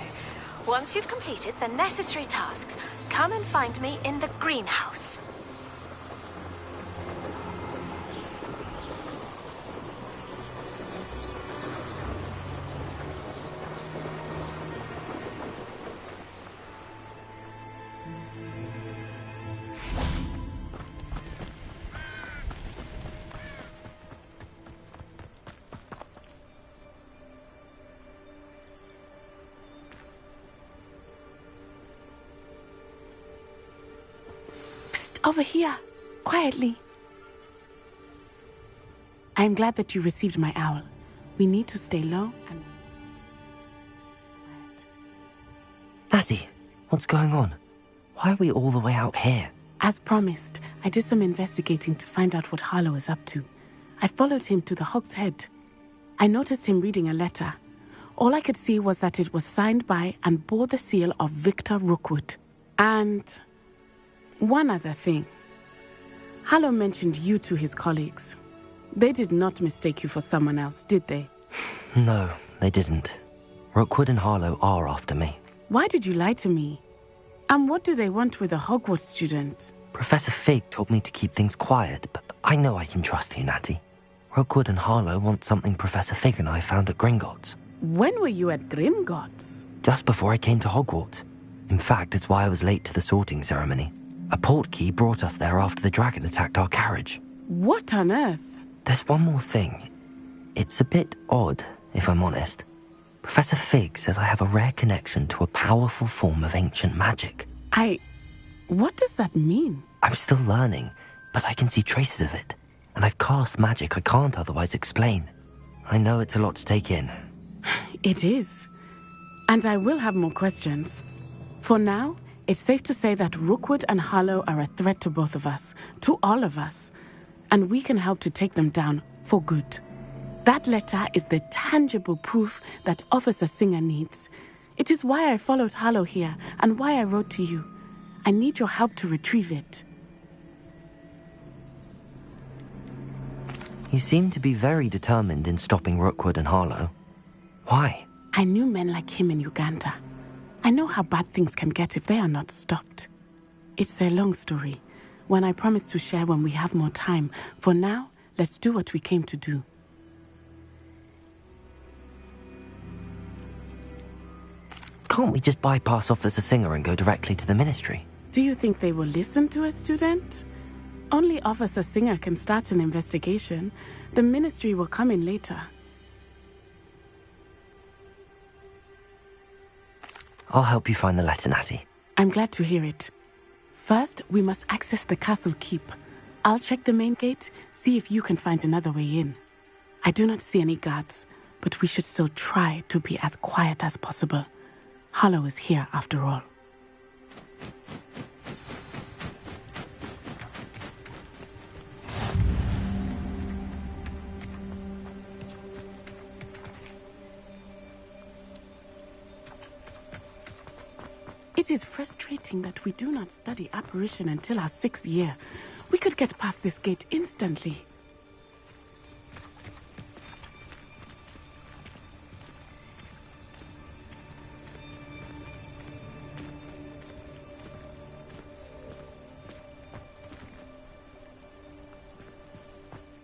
Once you've completed the necessary tasks, come and find me in the greenhouse. Over here, quietly. I am glad that you received my owl. We need to stay low and... Natty, what's going on? Why are we all the way out here? As promised, I did some investigating to find out what Harlow is up to. I followed him to the Hog's Head. I noticed him reading a letter. All I could see was that it was signed by and bore the seal of Victor Rookwood. And one other thing. Harlow mentioned you to his colleagues. They did not mistake you for someone else, did they? No, they didn't. Rookwood and Harlow are after me. Why did you lie to me? And what do they want with a Hogwarts student? Professor Fig told me to keep things quiet, but I know I can trust you, Natty. Rookwood and Harlow want something Professor Fig and I found at Gringotts. When were you at Gringotts? Just before I came to Hogwarts. In fact, it's why I was late to the sorting ceremony. A portkey brought us there after the dragon attacked our carriage. What on earth? There's one more thing. It's a bit odd, if I'm honest. Professor Fig says I have a rare connection to a powerful form of ancient magic. What does that mean? I'm still learning, but I can see traces of it. And I've cast magic I can't otherwise explain. I know it's a lot to take in. It is. And I will have more questions. For now, it's safe to say that Rookwood and Harlow are a threat to both of us, to all of us. And we can help to take them down for good. That letter is the tangible proof that Officer Singer needs. It is why I followed Harlow here and why I wrote to you. I need your help to retrieve it. You seem to be very determined in stopping Rookwood and Harlow. Why? I knew men like him in Uganda. I know how bad things can get if they are not stopped. It's a long story, one I promise to share when we have more time. For now, let's do what we came to do. Can't we just bypass Officer Singer and go directly to the Ministry? Do you think they will listen to a student? Only Officer Singer can start an investigation. The Ministry will come in later. I'll help you find the letter, Natty. I'm glad to hear it. First, we must access the castle keep. I'll check the main gate, see if you can find another way in. I do not see any guards, but we should still try to be as quiet as possible. Harlow is here after all. It is frustrating that we do not study apparition until our 6th year. We could get past this gate instantly.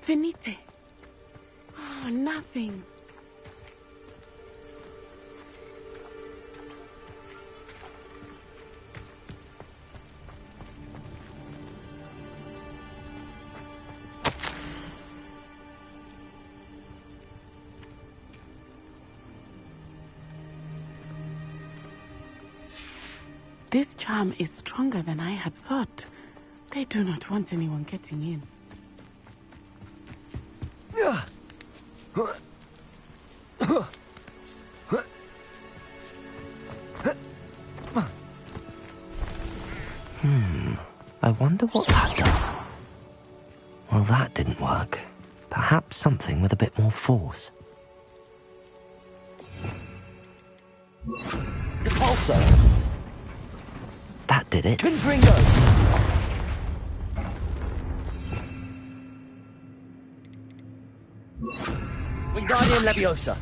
Venite. Oh, nothing. This charm is stronger than I had thought. They do not want anyone getting in. I wonder what that does. Well, that didn't work. Perhaps something with a bit more force. Depulso! That did it. Confringo! Wingardium Leviosa!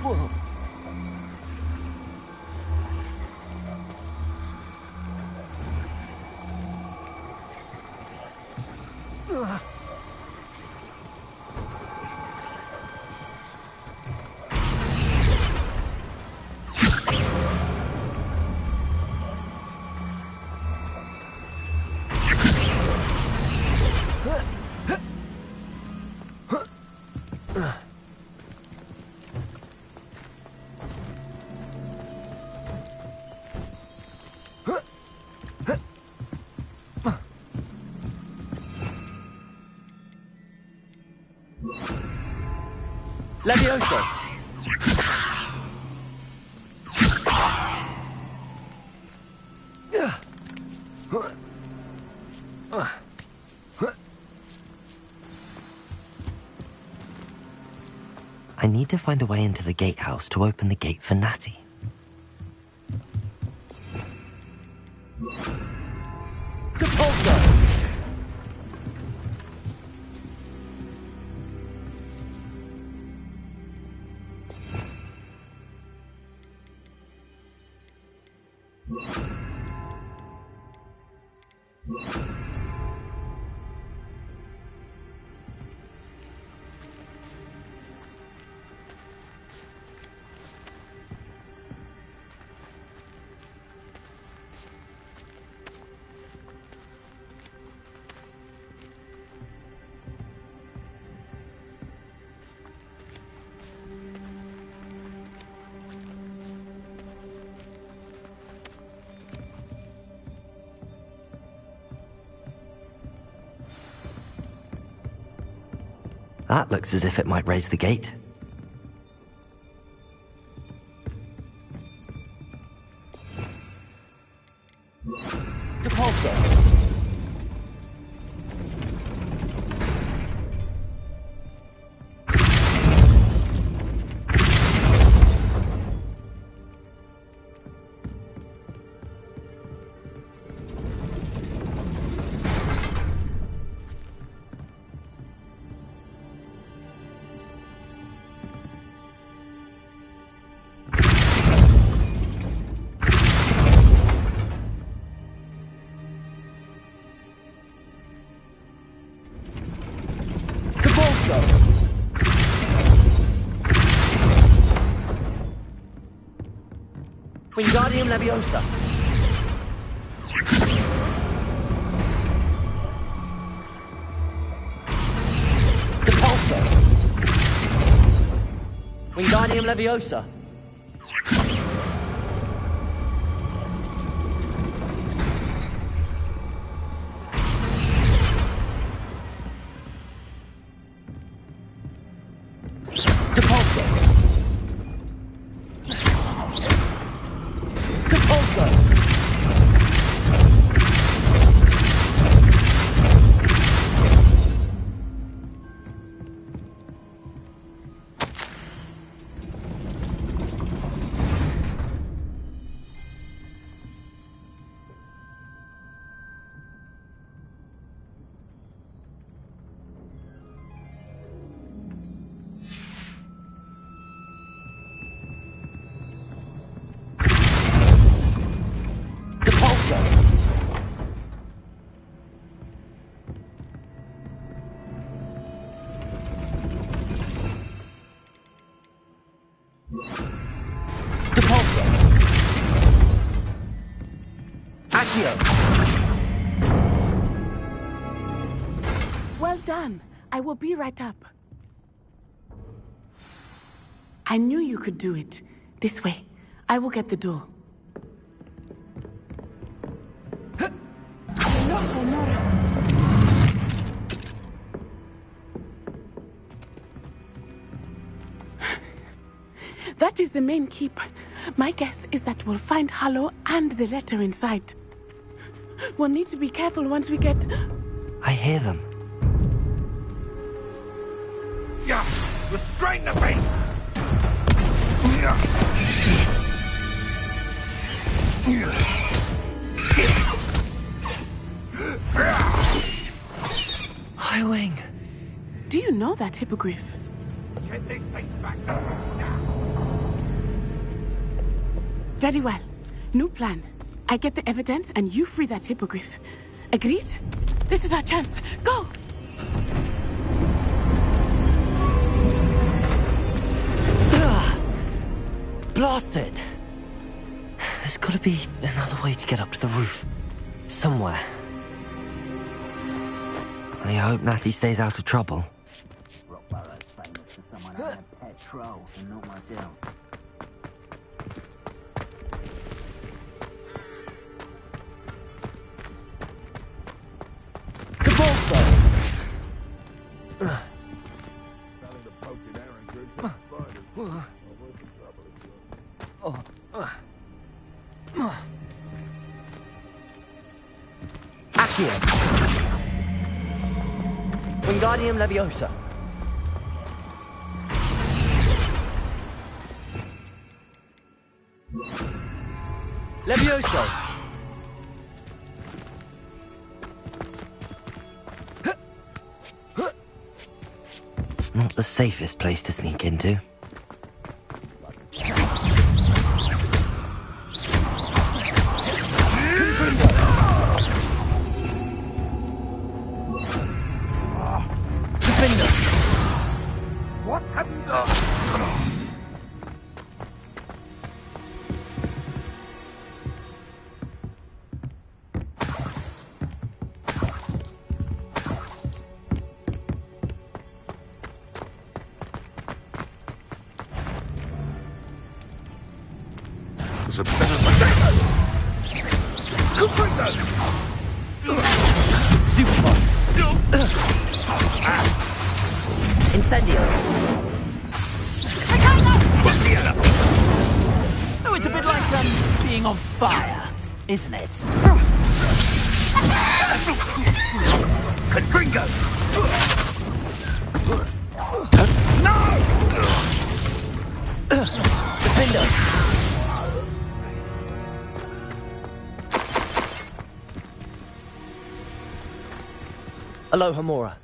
Whoa. Leviosa! I need to find a way into the gatehouse to open the gate for Natty. Depulso! That looks as if it might raise the gate. Depulso! Wingardium Leviosa. Depulso. Wingardium Leviosa. Depulso. Well done. I will be right up. I knew you could do it. This way. I will get the door. That is the main keep. My guess is that we'll find Hallow and the letter inside. We'll need to be careful once we get... I hear them. Yeah! Restrain the beast! High Wing. Do you know that hippogriff? Get this thing back now! Very well. New plan. I get the evidence and you free that hippogriff. Agreed? This is our chance. Go! Blasted! There's gotta be another way to get up to the roof. Somewhere. I hope Natty stays out of trouble. Rockborough's famous for someone who had pet trolls and not myself. Depulso! Starting to poke in Aaron, good. Accio. Wingardium Leviosa. Levioso. Not the safest place to sneak into. What have you done? There's a better mistake. Incendio. Oh, it's a bit like being on fire, isn't it? Confringo! Defender. Aloha Mora.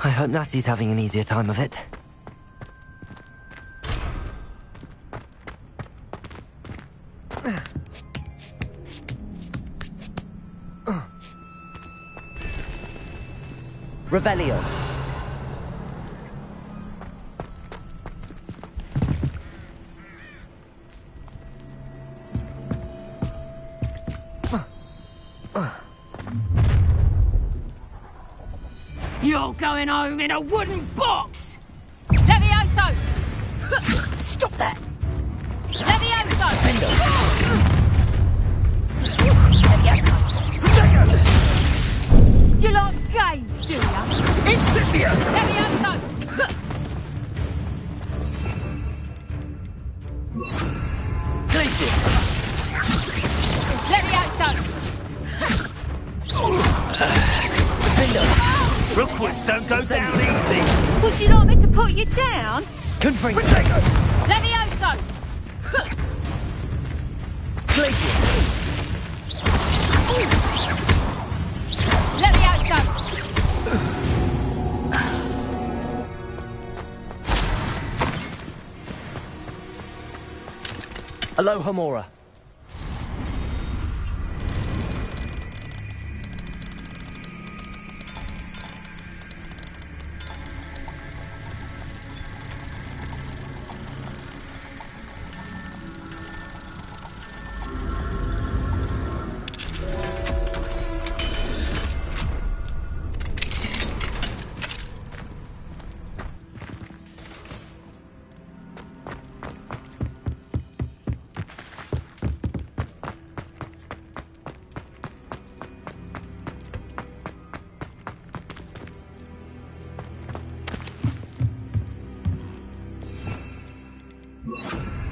I hope Natty's having an easier time of it. Revelio. You're going home in a wooden box! Levioso! Stop that! Levioso! You like games, do ya? Incendio! Levioso! Glacius! Levioso! Rookwoods don't go down easy! Would you like me to put you down? Confringo. Levioso! Glacius! Levioso! Aloha Mora.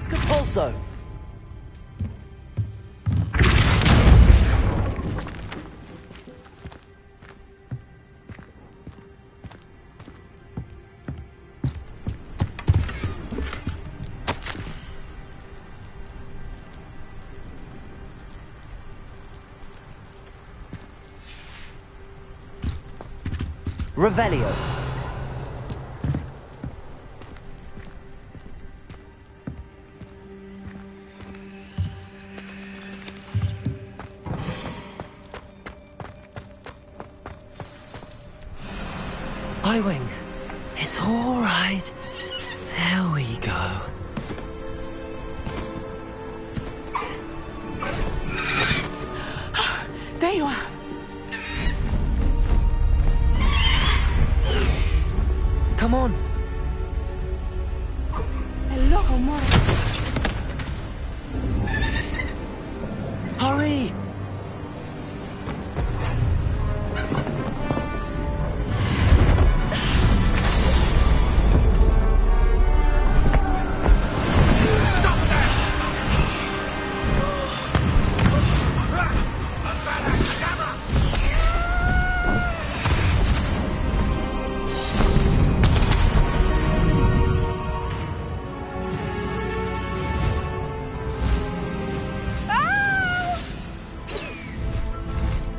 Capulso. Revelio. Wing. It's all right. There we go. There you are. Come on. Hello, Homura. Hurry!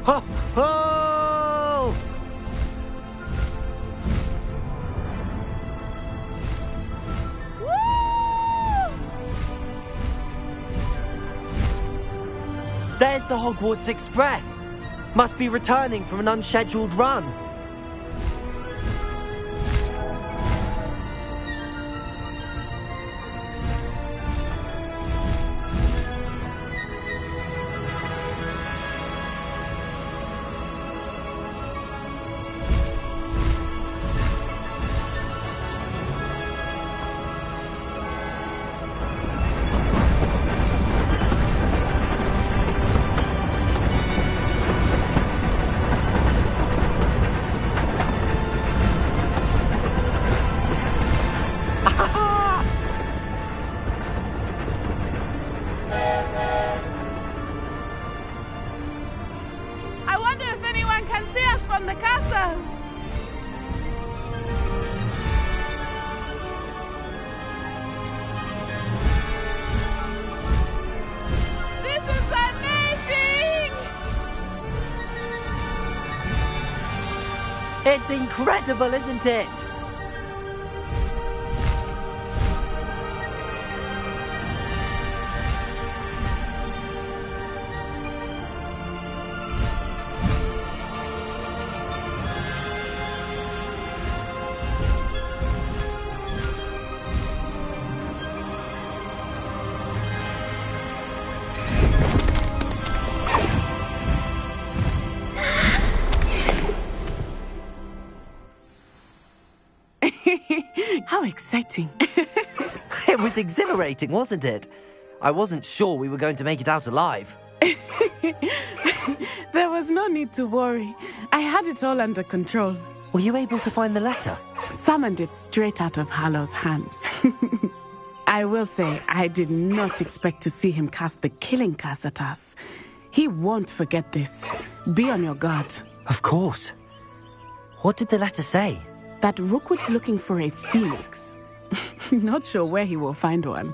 Ho! Ho! There's the Hogwarts Express. Must be returning from an unscheduled run. I wonder if anyone can see us from the castle. This is amazing! It's incredible, isn't it? How exciting. It was exhilarating, wasn't it? I wasn't sure we were going to make it out alive. There was no need to worry. I had it all under control. Were you able to find the letter? Summoned it straight out of Hallow's hands. I will say, I did not expect to see him cast the killing curse at us. He won't forget this. Be on your guard. Of course. What did the letter say? That Rookwood's looking for a phoenix. Not sure where he will find one.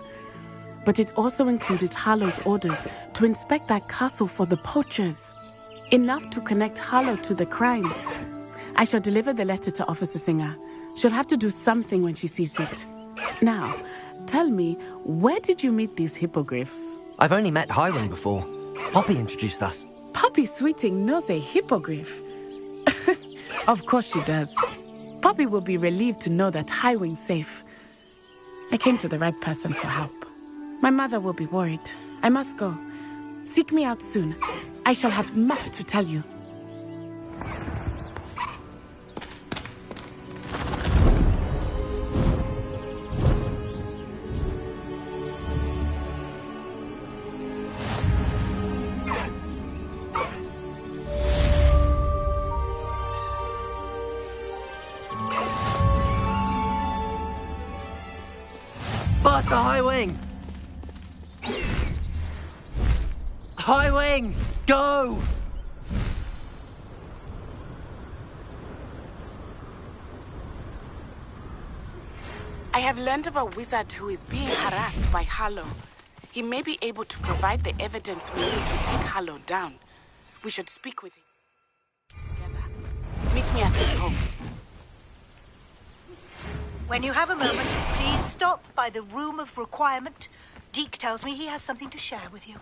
But it also included Harlow's orders to inspect that castle for the poachers. Enough to connect Harlow to the crimes. I shall deliver the letter to Officer Singer. She'll have to do something when she sees it. Now, tell me, where did you meet these hippogriffs? I've only met Highwing before. Poppy introduced us. Poppy Sweeting knows a hippogriff. Of course she does. Poppy will be relieved to know that Highwing's safe. I came to the right person for help. My mother will be worried. I must go. Seek me out soon. I shall have much to tell you. Faster, Highwing! Highwing, go! I have learned of a wizard who is being harassed by Harlow. He may be able to provide the evidence we need to take Harlow down. We should speak with him together. Meet me at his home. When you have a moment, please stop by the Room of Requirement. Deke tells me he has something to share with you.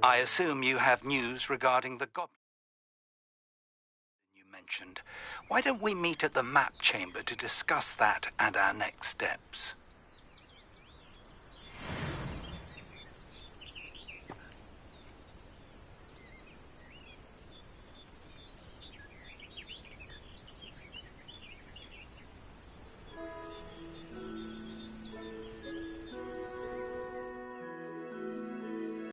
I assume you have news regarding the goblin you mentioned. Why don't we meet at the map chamber to discuss that and our next steps?